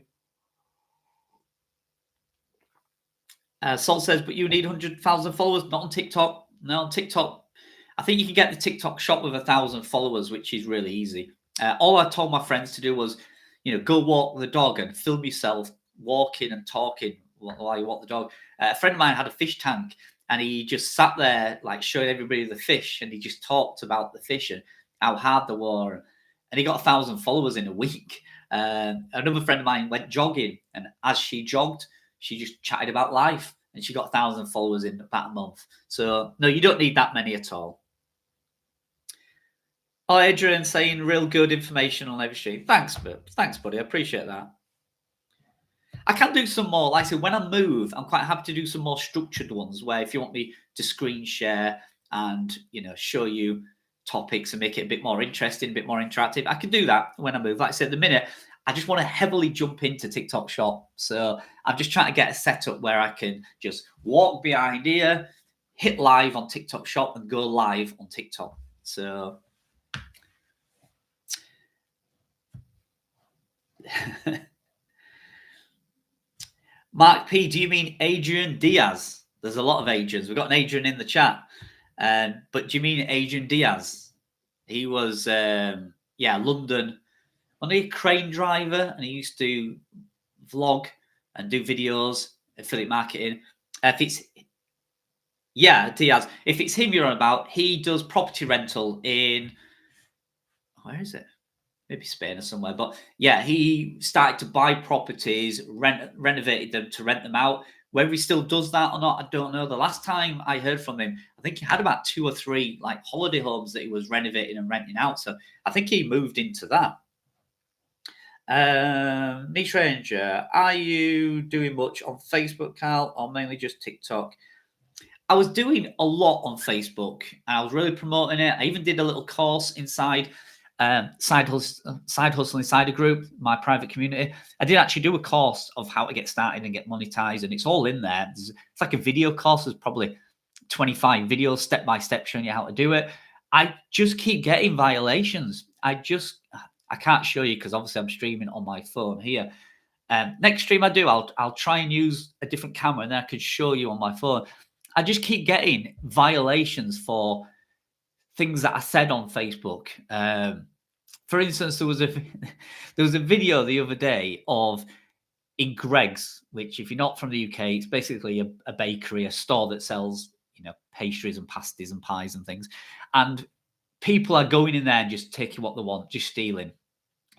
Sol says, but you need 100,000 followers, not on TikTok. No, on TikTok, I think you can get the TikTok Shop with 1,000 followers, which is really easy. All I told my friends to do was, go walk the dog and film yourself walking and talking while you walk the dog. A friend of mine had a fish tank and he just sat there, like showing everybody the fish, and he just talked about the fish and how hard they were. And he got 1,000 followers in a week. Another friend of mine went jogging, and as she jogged, she just chatted about life, and she got 1,000 followers in about a month. So no, you don't need that many at all. Oh, Adrian saying real good information on every stream. Thanks, buddy. I appreciate that. I can do some more. Like I said, when I move, I'm quite happy to do some more structured ones where if you want me to screen share and show you topics and make it a bit more interesting, a bit more interactive, I can do that when I move. Like I said, at the minute, I just want to heavily jump into TikTok Shop. So I'm just trying to get a setup where I can just walk behind here, hit live on TikTok Shop and go live on TikTok. So Mark P, do you mean Adrian Diaz? There's a lot of Adrians. We've got an Adrian in the chat. But do you mean Adrian Diaz? He was, London, wasn't he a crane driver? And he used to vlog and do videos, affiliate marketing. Diaz. If it's him you're on about, he does property rental in, where is it? Maybe Spain or somewhere. But yeah, he started to buy properties, renovated them to rent them out. Whether he still does that or not, I don't know. The last time I heard from him, I think he had about 2 or 3 like holiday homes that he was renovating and renting out. So I think he moved into that. Niche Ranger, are you doing much on Facebook, Carl, or mainly just TikTok? I was doing a lot on Facebook. I was really promoting it. I even did a little course inside Side Hustle Insider Group, my private community. I did actually do a course of how to get started and get monetized, and it's all in there. It's like a video course. There's probably 25 videos step by step showing you how to do it. I just keep getting violations. I can't show you because obviously I'm streaming on my phone here. Next stream I do, I'll try and use a different camera and then I could show you on my phone. I just keep getting violations for things that I said on Facebook. For instance, there was a video the other day of in Greggs, which if you're not from the UK, it's basically a bakery, a store that sells pastries and pasties and pies and things. And people are going in there and just taking what they want, just stealing.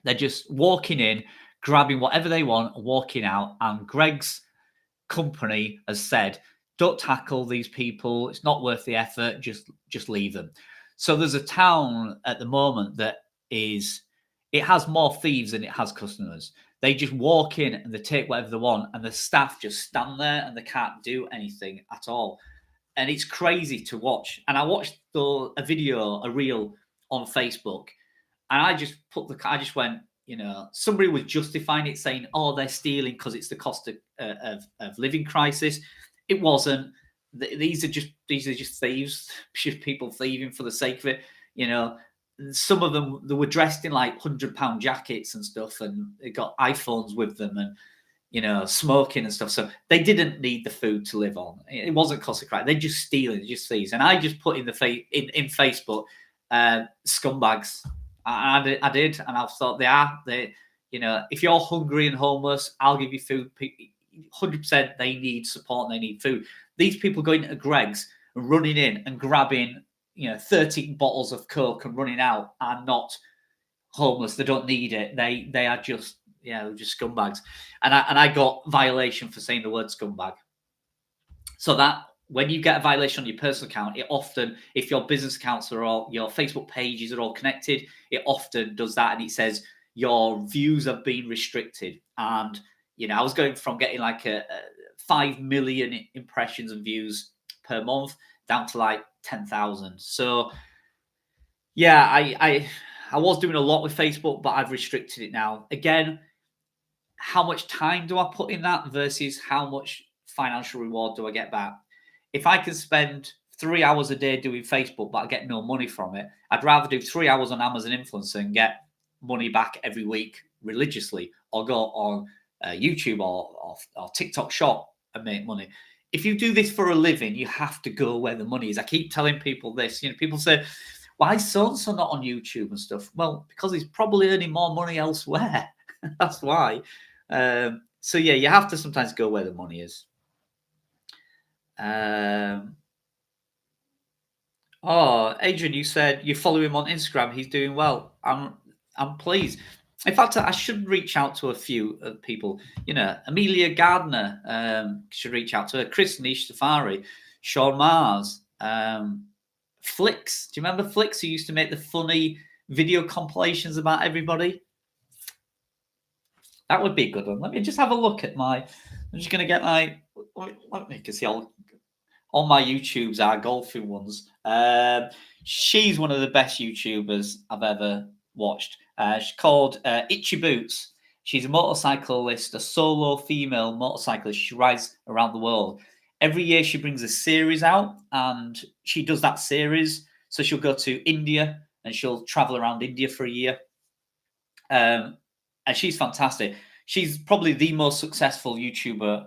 They're just walking in, grabbing whatever they want, walking out. And Greg's company has said, don't tackle these people. It's not worth the effort. Just leave them. So there's a town at the moment that it has more thieves than it has customers. They just walk in and they take whatever they want, and the staff just stand there and they can't do anything at all. And it's crazy to watch. And I watched a reel on Facebook, and I just went, somebody was justifying it, saying, "Oh, they're stealing because it's the cost of living crisis." It wasn't. These are just thieves, just people thieving for the sake of it. Some of them, they were dressed in like £100 jackets and stuff, and they got iPhones with them, and smoking and stuff. So they didn't need the food to live on. It wasn't cost of crime. They're just stealing, just thieves. And I just put in in Facebook, scumbags. I did, and I thought they if you're hungry and homeless, I'll give you food. 100% they need support and they need food. These people going to Greg's and running in and grabbing 13 bottles of Coke and running out are not homeless. They don't need it. They are just just scumbags. And I got violation for saying the word scumbag. So that when you get a violation on your personal account, it often, if your business accounts are all, your Facebook pages are all connected, it often does that, and it says your views have been restricted. And I was going from getting like a 5 million impressions and views per month down to like 10,000. So yeah, I was doing a lot with Facebook, but I've restricted it now. Again, how much time do I put in that versus how much financial reward do I get back? If I can spend 3 hours a day doing Facebook, but I get no money from it, I'd rather do 3 hours on Amazon Influencer and get money back every week religiously, or go on YouTube or TikTok Shop and make money. If you do this for a living, you have to go where the money is. I keep telling people this. People say, why is so-and-so not on YouTube and stuff? Well, because he's probably earning more money elsewhere. That's why. So yeah, you have to sometimes go where the money is. Adrian, you said you follow him on Instagram. He's doing well. I'm pleased. In fact, I should reach out to a few people. Amelia Gardner should reach out to her. Chris Nish Safari, Sean Mars, Flix. Do you remember Flix, who used to make the funny video compilations about everybody. That would be a good one. Let me just have a look at my. I'm just going to get my. Let me see all my YouTubes are golfing ones. She's one of the best YouTubers I've ever watched. She's called Itchy Boots. She's a motorcyclist, a solo female motorcyclist. She rides around the world. Every year she brings a series out, and she does that series. So she'll go to India and she'll travel around India for a year. And she's fantastic. She's probably the most successful YouTuber,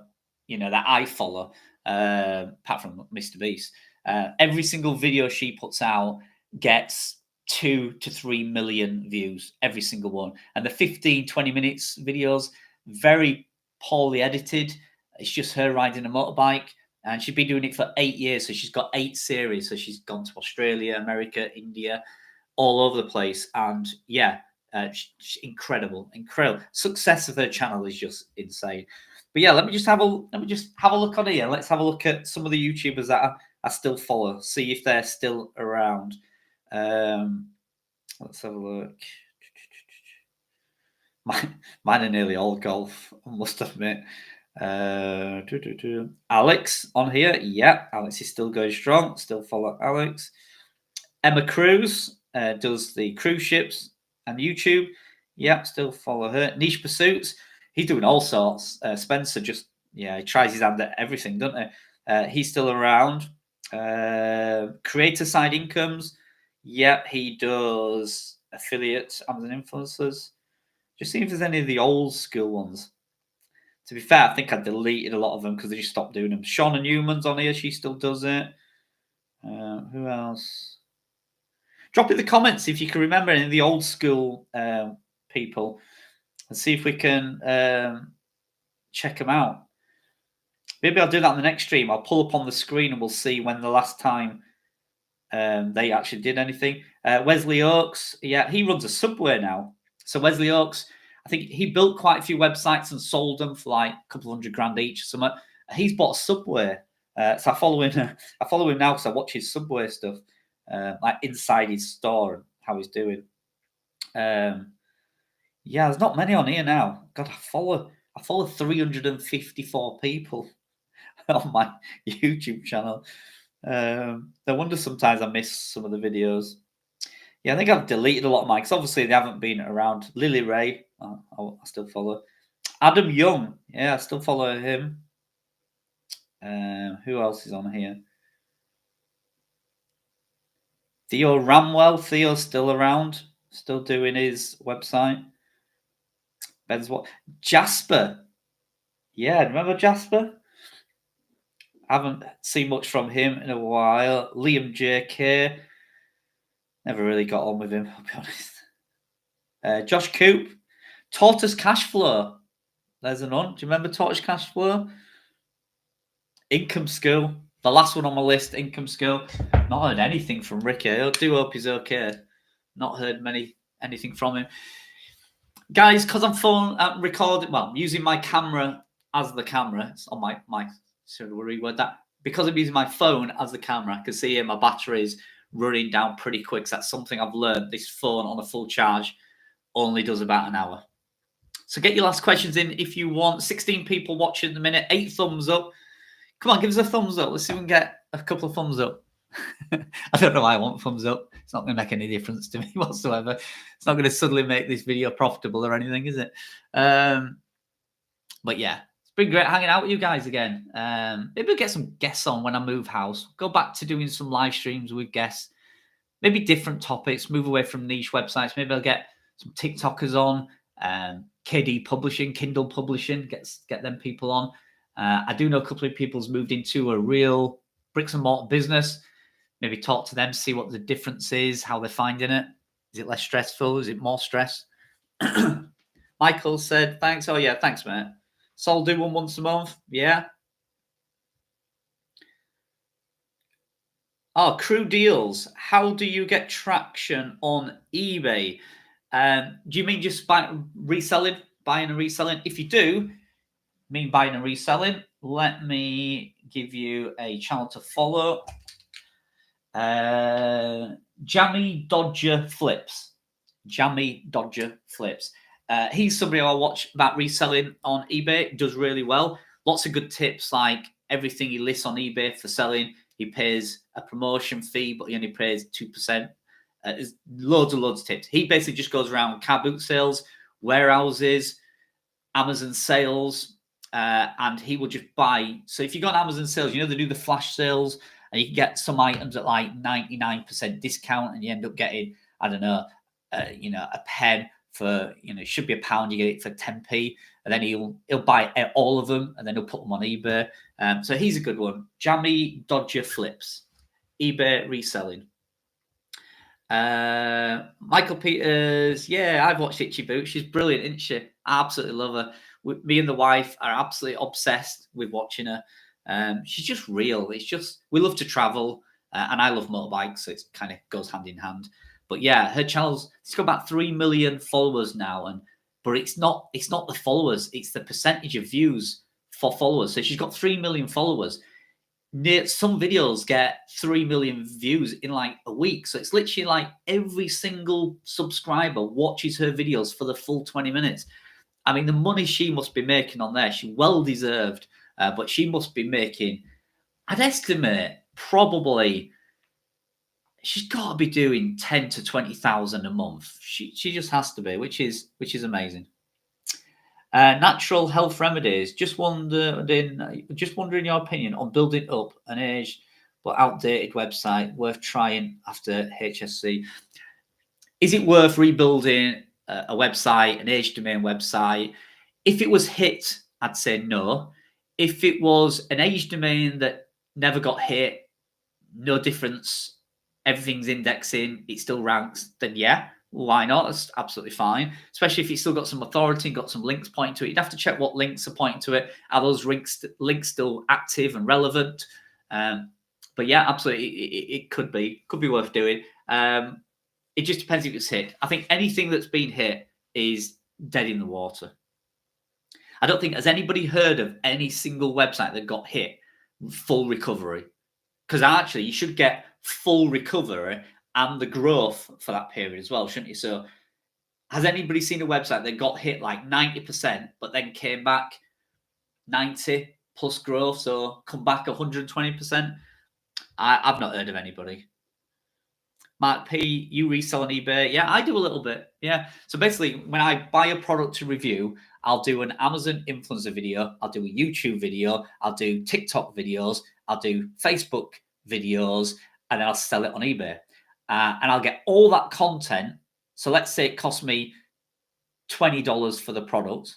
that I follow, apart from Mr. Beast. Every single video she puts out gets 2 to 3 million views, every single one. And the 15, 20 minutes videos, very poorly edited. It's just her riding a motorbike. And she's been doing it for 8 years. So she's got 8 series. So she's gone to Australia, America, India, all over the place. And yeah, incredible. Success of her channel is just insane. But yeah, let me just have a look on here. Let's have a look at some of the YouTubers that I still follow. See if they're still around. Let's have a look. Mine are nearly all golf, I must admit. Alex on here. Yeah, Alex is still going strong. Still follow Alex. Emma Cruz does the cruise ships and YouTube. Yeah, still follow her. Niche Pursuits. He's doing all sorts. Spencer he tries his hand at everything, doesn't he? He's still around. Creator Side Incomes. Yeah, he does affiliates, Amazon influencers. Just see if there's any of the old school ones. To be fair, I think I deleted a lot of them because they just stopped doing them. Shauna Newman's on here. She still does it. Who else? Drop in the comments if you can remember any of the old school people and see if we can check them out. Maybe I'll do that on the next stream. I'll pull up on the screen and we'll see when the last time they actually did anything. Wesley Oakes, yeah, he runs a Subway now. So Wesley Oakes, I think he built quite a few websites and sold them for like a couple $100,000 each or something. He's bought a Subway. So I follow him now because I watch his Subway stuff, like inside his store and how he's doing. Yeah, there's not many on here now. God, I follow 354 people on my YouTube channel. No wonder sometimes I miss some of the videos. Yeah, I think I've deleted a lot of mine because obviously they haven't been around. Lily Ray, I still follow. Adam Young, yeah, I still follow him. Who else is on here? Theo Ramwell. Theo's still around, still doing his website. Ben's what? Jasper. Yeah, remember Jasper? I haven't seen much from him in a while. Liam JK. Never really got on with him, I'll be honest. Josh Coop. Tortoise Cashflow. There's an on. Do you remember Tortoise Cashflow? Income School. The last one on my list, Income School. Not heard anything from Ricky. I do hope he's okay. Not heard anything from him. Guys, because I'm recording, well, I'm using my camera as the camera. It's on my should we reword that? Because I'm using my phone as the camera, I can see here my battery is running down pretty quick. So that's something I've learned. This phone on a full charge only does about an hour. So get your last questions in if you want. 16 people watching at the minute. 8 thumbs up. Come on, give us a thumbs up. Let's see if we can get a couple of thumbs up. I don't know why I want thumbs up. It's not going to make any difference to me whatsoever. It's not going to suddenly make this video profitable or anything, is it? But yeah, it's been great hanging out with you guys again. Maybe we'll get some guests on when I move house. Go back to doing some live streams with guests. Maybe different topics. Move away from niche websites. Maybe I'll get some TikTokers on. KD Publishing, Kindle Publishing. Get them people on. I do know a couple of people who's moved into a real bricks and mortar business. Maybe talk to them, see what the difference is, how they're finding it. Is it less stressful? Is it more stress? Michael said, thanks. Oh, yeah, thanks, mate. So I'll do one once a month. Yeah. Oh, Crew Deals. How do you get traction on eBay? Do you mean just reselling, buying and reselling? If you do mean buying and reselling, let me give you a channel to follow. Jammy Dodger Flips. Jammy Dodger Flips. He's somebody I watch about reselling on eBay. Does really well. Lots of good tips, like everything he lists on eBay for selling, he pays a promotion fee, but he only pays 2%. There's loads of tips. He basically just goes around car boot sales, warehouses, Amazon sales, and he will just buy. So if you go on Amazon sales, they do the flash sales, and you can get some items at like 99% discount, and you end up getting, I don't know, a pen for, it should be £1, you get it for 10p, and then he'll buy all of them, and then he'll put them on eBay. So he's a good one. Jammy Dodger Flips, eBay reselling. Michael Peters, yeah, I've watched Itchy Boots. She's brilliant, isn't she? I absolutely love her. Me and the wife are absolutely obsessed with watching her. She's just real. It's just, we love to travel, and I love motorbikes, so it kind of goes hand in hand. But yeah, her channel's, it's got about 3 million followers now, but it's not the followers, it's the percentage of views for followers. So she's got 3 million followers. Some videos get 3 million views in like a week. So it's literally like every single subscriber watches her videos for the full 20 minutes. I mean, the money she must be making on there, she well deserved, but she must be making, I'd estimate, probably, she's got to be doing 10 to 20,000 a month. She just has to be, which is amazing. Natural health remedies. Just wondering your opinion on building up an aged but outdated website worth trying after HSC. Is it worth rebuilding a website, an aged domain website? If it was hit, I'd say no. If it was an aged domain that never got hit, no difference, everything's indexing, it still ranks, then yeah, why not? That's absolutely fine, especially if it's still got some authority, got some links pointing to it. You'd have to check what links are pointing to it. Are those links still active and relevant? But yeah, absolutely, it could be worth doing. It just depends if it's hit. I think anything that's been hit is dead in the water. I don't think, has anybody heard of any single website that got hit full recovery? Because actually, you should get full recovery and the growth for that period as well, shouldn't you? So has anybody seen a website that got hit like 90%, but then came back 90 plus growth, so come back 120%? I've not heard of anybody. Mark P, you resell on eBay? Yeah, I do a little bit. Yeah. So basically, when I buy a product to review, I'll do an Amazon influencer video, I'll do a YouTube video, I'll do TikTok videos, I'll do Facebook videos, and then I'll sell it on eBay. And I'll get all that content. So let's say it cost me $20 for the product.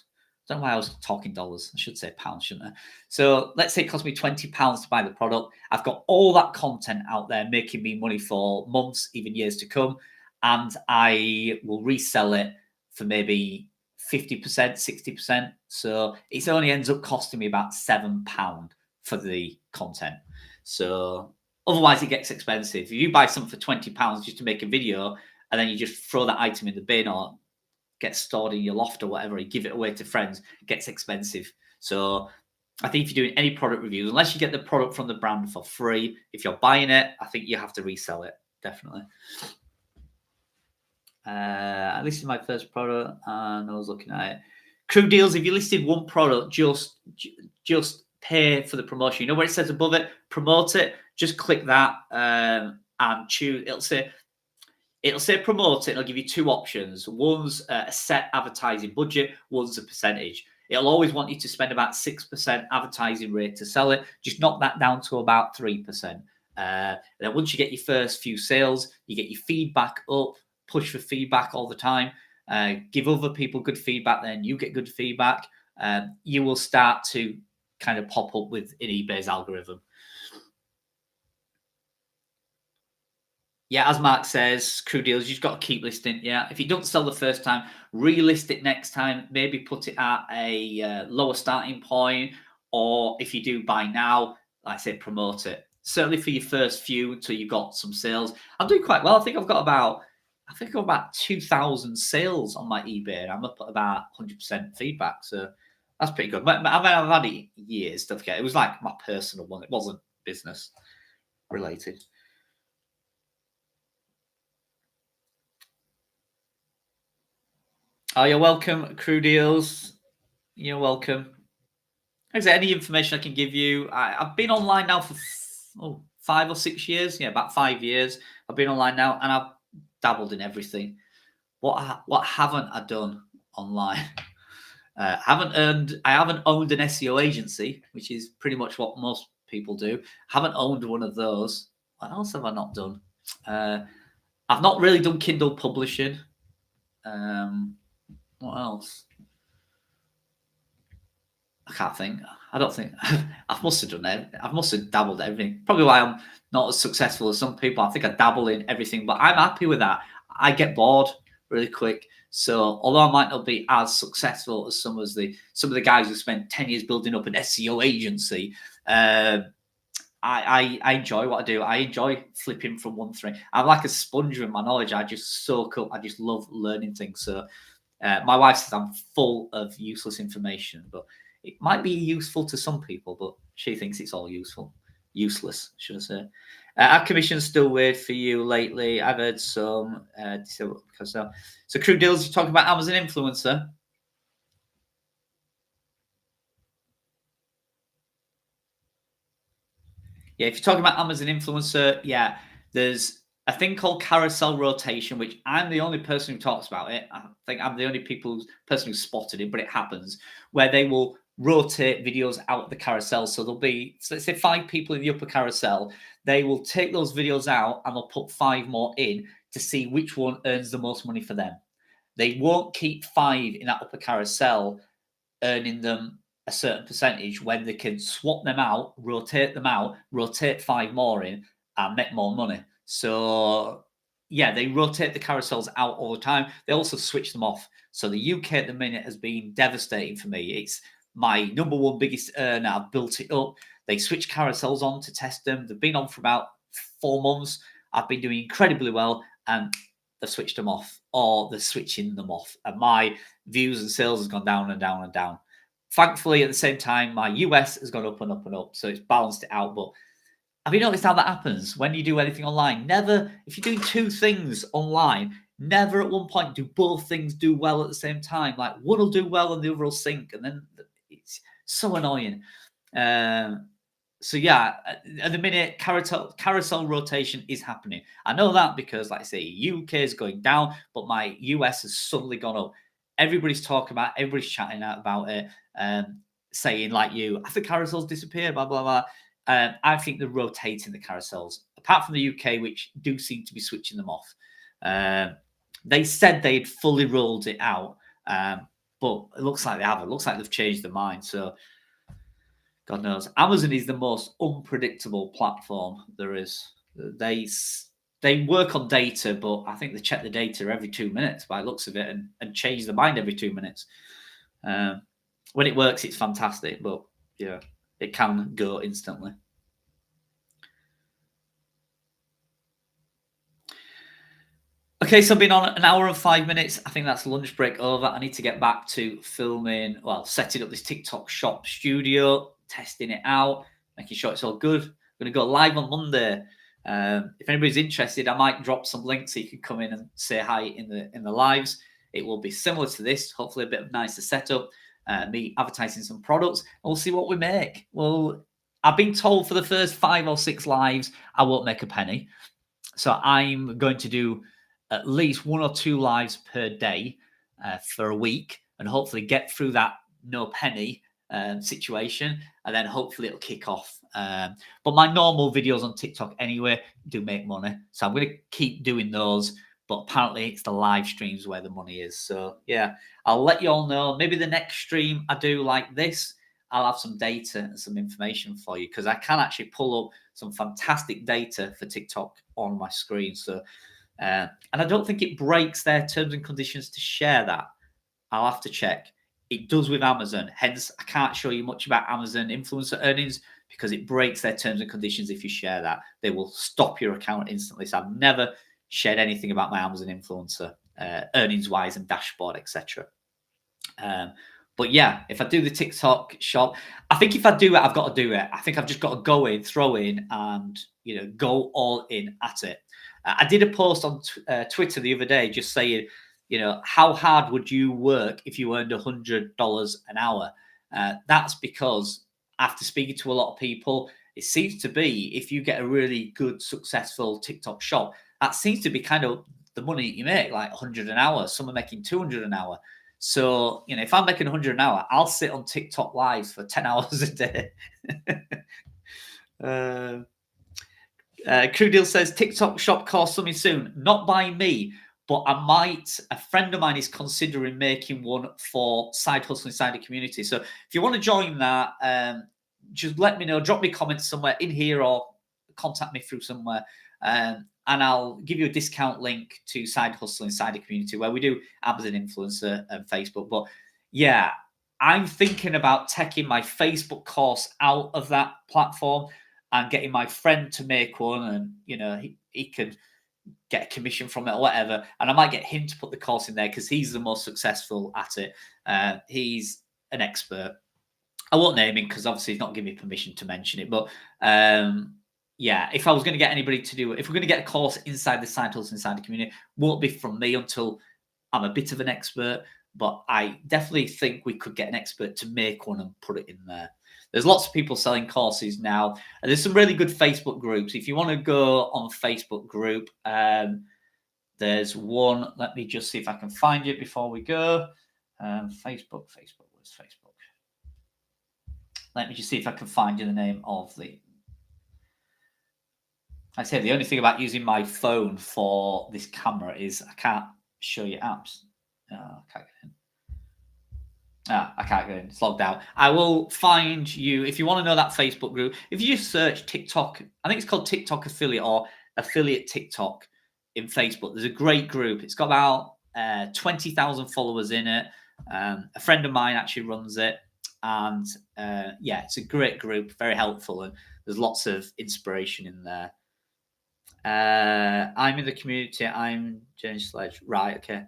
I don't know why I was talking dollars. I should say pounds, shouldn't I? So let's say it cost me £20 to buy the product. I've got all that content out there making me money for months, even years to come. And I will resell it for maybe 50%, 60%. So it only ends up costing me about £7 for the content. So otherwise it gets expensive. If you buy something for £20 just to make a video, and then you just throw that item in the bin or gets stored in your loft or whatever, you give it away to friends, it gets expensive. So I think if you're doing any product reviews, unless you get the product from the brand for free, if you're buying it, I think you have to resell it, definitely. I listed my first product and I was looking at it. Crew deals, if you listed one product, just pay for the promotion. You know where it says above it, promote it, just click that and choose. It'll say promote it, and it'll give you two options. One's a set advertising budget, one's a percentage. It'll always want you to spend about 6% advertising rate to sell it. Just knock that down to about 3%. Then once you get your first few sales, you get your feedback up, push for feedback all the time. Give other people good feedback, then you get good feedback. You will start to kind of pop up with in eBay's algorithm. Yeah, as Mark says, crew deals, you've got to keep listing. Yeah, if you don't sell the first time, relist it next time. Maybe put it at a lower starting point, or if you do buy now, like I say, promote it. Certainly for your first few until you got some sales. I'm doing quite well. I think I've got about 2,000 sales on my eBay, and I'm up at about 100% feedback. So that's pretty good. But I've had it years. Don't forget, it was like my personal one. It wasn't business related. Oh, you're welcome, Crew Deals. You're welcome. Is there any information I can give you? I've been online now for 5 or 6 years. Yeah, about 5 years. I've been online now, and I've dabbled in everything. What haven't I done online? I haven't owned an SEO agency, which is pretty much what most people do. Haven't owned one of those. What else have I not done? I've not really done Kindle publishing. What else? I can't think. I don't think I must have done it. I must have dabbled in everything. Probably why I'm not as successful as some people. I think I dabble in everything, but I'm happy with that. I get bored really quick. So although I might not be as successful as some of the guys who spent 10 years building up an SEO agency, I enjoy what I do. I enjoy flipping from one thing. I'm like a sponge with my knowledge. I just soak up. I just love learning things. So my wife says I'm full of useless information, but it might be useful to some people, but she thinks it's all useless, should I say. Our commission's still weird for you lately. I've heard some. So Crew Deals, you're talking about Amazon influencer. Yeah, if you're talking about Amazon influencer, yeah, there's a thing called carousel rotation, which I'm the only person who talks about it. I think I'm the only person who spotted it, but it happens where they will rotate videos out of the carousel. So there'll be, so let's say 5 people in the upper carousel. They will take those videos out and they'll put 5 more in to see which one earns the most money for them. They won't keep 5 in that upper carousel earning them a certain percentage when they can swap them out, rotate 5 more in, and make more money. So, yeah, they rotate the carousels out all the time. They also switch them off. So the UK at the minute has been devastating for me. It's my number one biggest earner. I've built it up. They switch carousels on to test them. They've been on for about 4 months. I've been doing incredibly well, and they've switched them off, or they're switching them off. And my views and sales has gone down and down and down. Thankfully, at the same time, my US has gone up and up and up, so it's balanced it out. But have you noticed how that happens when you do anything online? Never, if you're doing 2 things online, never at one point do both things do well at the same time. Like one will do well and the other will sink, and then it's so annoying. So yeah, at the minute, carousel rotation is happening. I know that because, like I say, UK is going down, but my US has suddenly gone up. Everybody's talking about, everybody's chatting out about it, saying like you, I think carousels disappear, blah blah blah. I think they're rotating the carousels, apart from the UK, which do seem to be switching them off. They said they'd fully rolled it out, but it looks like they haven't. It looks like they've changed their mind. So God knows. Amazon is the most unpredictable platform there is. They work on data, but I think they check the data every 2 minutes by the looks of it, and change their mind every 2 minutes. When it works, it's fantastic, but yeah, it can go instantly. Okay, so I've been on an hour and 5 minutes. I think that's lunch break over. I need to get back to filming, setting up this TikTok shop studio, testing it out, making sure it's all good. I'm going to go live on Monday. If anybody's interested, I might drop some links so you can come in and say hi in the lives. It will be similar to this, hopefully a bit of nicer setup, me advertising some products, and we'll see what we make. Well, I've been told for the first 5 or 6 lives, I won't make a penny. So I'm going to do at least 1 or 2 lives per day for a week, and hopefully get through that no penny situation, and then hopefully it'll kick off. But my normal videos on TikTok anyway do make money, so I'm going to keep doing those. But apparently it's the live streams where the money is. So yeah, I'll let you all know. Maybe the next stream I do like this, I'll have some data and some information for you, because I can actually pull up some fantastic data for TikTok on my screen. So and I don't think it breaks their terms and conditions to share that. I'll have to check. It does with Amazon. Hence, I can't show you much about Amazon influencer earnings, because it breaks their terms and conditions if you share that. They will stop your account instantly. So I've never shared anything about my Amazon influencer earnings-wise and dashboard, etc. But yeah, if I do the TikTok shop, I think if I do it, I've got to do it. I think I've just got to go in, throw in, and go all in at it. I did a post on Twitter the other day just saying how hard would you work if you earned $100 an hour? That's because after speaking to a lot of people, it seems to be if you get a really good, successful TikTok shop, that seems to be kind of the money you make, like 100 an hour. Some are making 200 an hour. So, if I'm making 100 an hour, I'll sit on TikTok live for 10 hours a day. Crew Deal says TikTok shop course coming soon. Not by me, but a friend of mine is considering making one for Side Hustle Inside the Community. So if you want to join that, just let me know. Drop me comments somewhere in here or contact me through somewhere. And I'll give you a discount link to Side Hustle Inside the Community where we do Amazon Influencer and Facebook. But yeah, I'm thinking about taking my Facebook course out of that platform and getting my friend to make one, and he could get a commission from it or whatever. And I might get him to put the course in there because he's the most successful at it. He's an expert. I won't name him because obviously he's not giving me permission to mention it. But yeah, if I was going to get anybody to do it, if we're going to get a course inside the Side Hustle Inside the Community, won't be from me until I'm a bit of an expert. But I definitely think we could get an expert to make one and put it in there. There's lots of people selling courses now. And there's some really good Facebook groups. If you want to go on Facebook group, there's one. Let me just see if I can find it before we go. Facebook. Where's Facebook? Let me just see if I can find you the name of the... I say the only thing about using my phone for this camera is I can't show you apps. I can't get in. I can't get in. It's logged out. I will find you, if you want to know that Facebook group, if you just search TikTok, I think it's called TikTok Affiliate or Affiliate TikTok in Facebook. There's a great group. It's got about 20,000 followers in it. A friend of mine actually runs it. And yeah, it's a great group, very helpful. And there's lots of inspiration in there. I'm in the community. I'm James Sledge. Right, okay.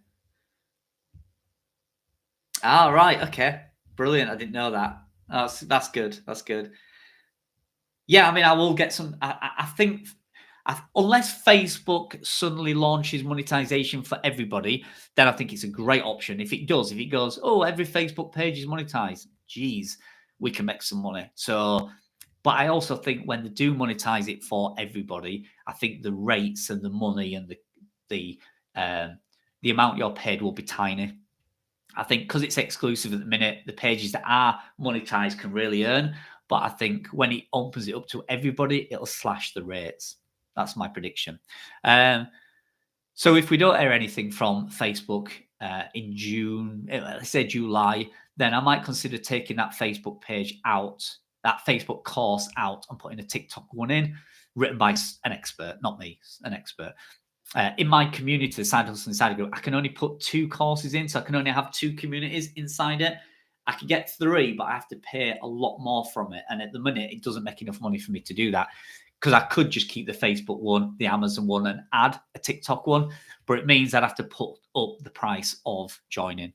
Right, okay. Brilliant. I didn't know that. That's good. That's good. Yeah, I mean, I will get some. I think, unless Facebook suddenly launches monetization for everybody, then I think it's a great option. If it goes, every Facebook page is monetized, geez, we can make some money. So, but I also think when they do monetize it for everybody, I think the rates and the money and the amount you're paid will be tiny. I think because it's exclusive at the minute, the pages that are monetized can really earn. But I think when it opens it up to everybody, it'll slash the rates. That's my prediction. So if we don't hear anything from Facebook in June, let's say July, then I might consider taking that Facebook page out, that Facebook course out, and putting a TikTok one in, written by an expert, not me, an expert. In my community, the Side Hustle Insider Group, I can only put 2 courses in, so I can only have 2 communities inside it. I can get 3, but I have to pay a lot more from it. And at the minute, it doesn't make enough money for me to do that, because I could just keep the Facebook one, the Amazon one, and add a TikTok one. But it means I'd have to put up the price of joining,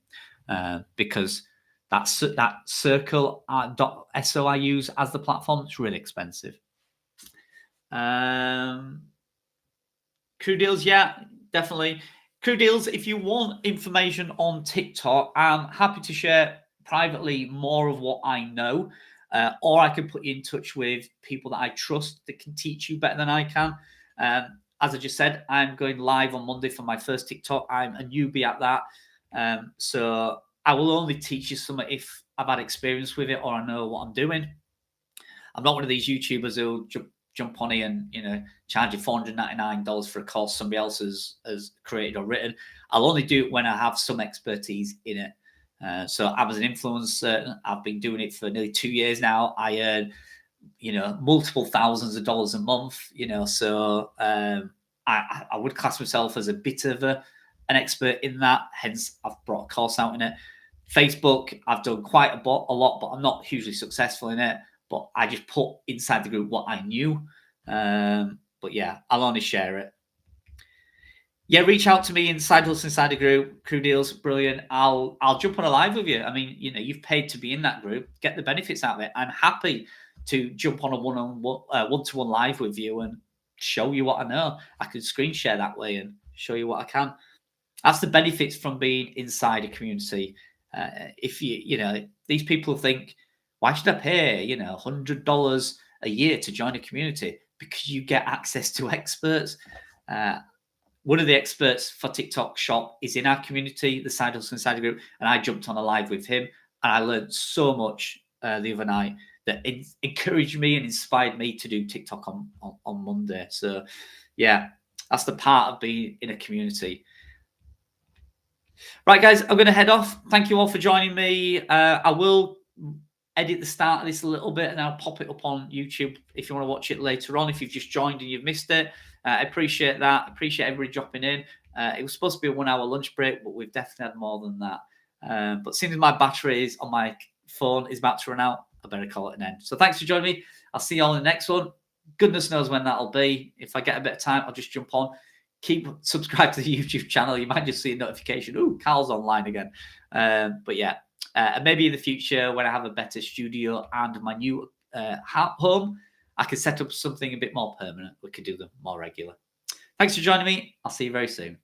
because that Circle.so I use as the platform, it's really expensive. Crew Deals, yeah, definitely. Crew Deals, if you want information on TikTok, I'm happy to share privately more of what I know, or I can put you in touch with people that I trust that can teach you better than I can. As I just said, I'm going live on Monday for my first TikTok. I'm a newbie at that. So I will only teach you some if I've had experience with it or I know what I'm doing. I'm not one of these YouTubers who'll jump on it and charge you $499 for a course somebody else has created or written. I'll only do it when I have some expertise in it. So I was an influencer. I've been doing it for nearly 2 years now. I earn multiple thousands of dollars a month. So I would class myself as a bit of an expert in that. Hence, I've brought a course out in it. Facebook, I've done quite a lot, but I'm not hugely successful in it. But I just put inside the group what I knew. But yeah, I'll only share it. Yeah, reach out to me inside Hustle Insider Group. Crew Deals, brilliant. I'll jump on a live with you. I mean, you've paid to be in that group. Get the benefits out of it. I'm happy to jump on a one-to-one live with you and show you what I know. I can screen share that way and show you what I can. That's the benefits from being inside a community. If these people think, why should I pay, $100 a year to join a community? Because you get access to experts. One of the experts for TikTok Shop is in our community, the Side Hustle Insider group, and I jumped on a live with him, and I learned so much the other night that it encouraged me and inspired me to do TikTok on Monday. So, yeah, that's the part of being in a community. Right, guys, I'm going to head off. Thank you all for joining me. I will edit the start of this a little bit and I'll pop it up on YouTube if you want to watch it later on, if you've just joined and you've missed it. I appreciate that. I appreciate everybody dropping in. It was supposed to be a 1 hour lunch break, but we've definitely had more than that. But seeing as my battery is on my phone is about to run out, I better call it an end. So thanks for joining me. I'll see you all in the next one. Goodness knows when that'll be. If I get a bit of time, I'll just jump on. Keep subscribed to the YouTube channel. You might just see a notification. Ooh, Carl's online again. But yeah, maybe in the future when I have a better studio and my new home, I can set up something a bit more permanent. We could do them more regular. Thanks for joining me. I'll see you very soon.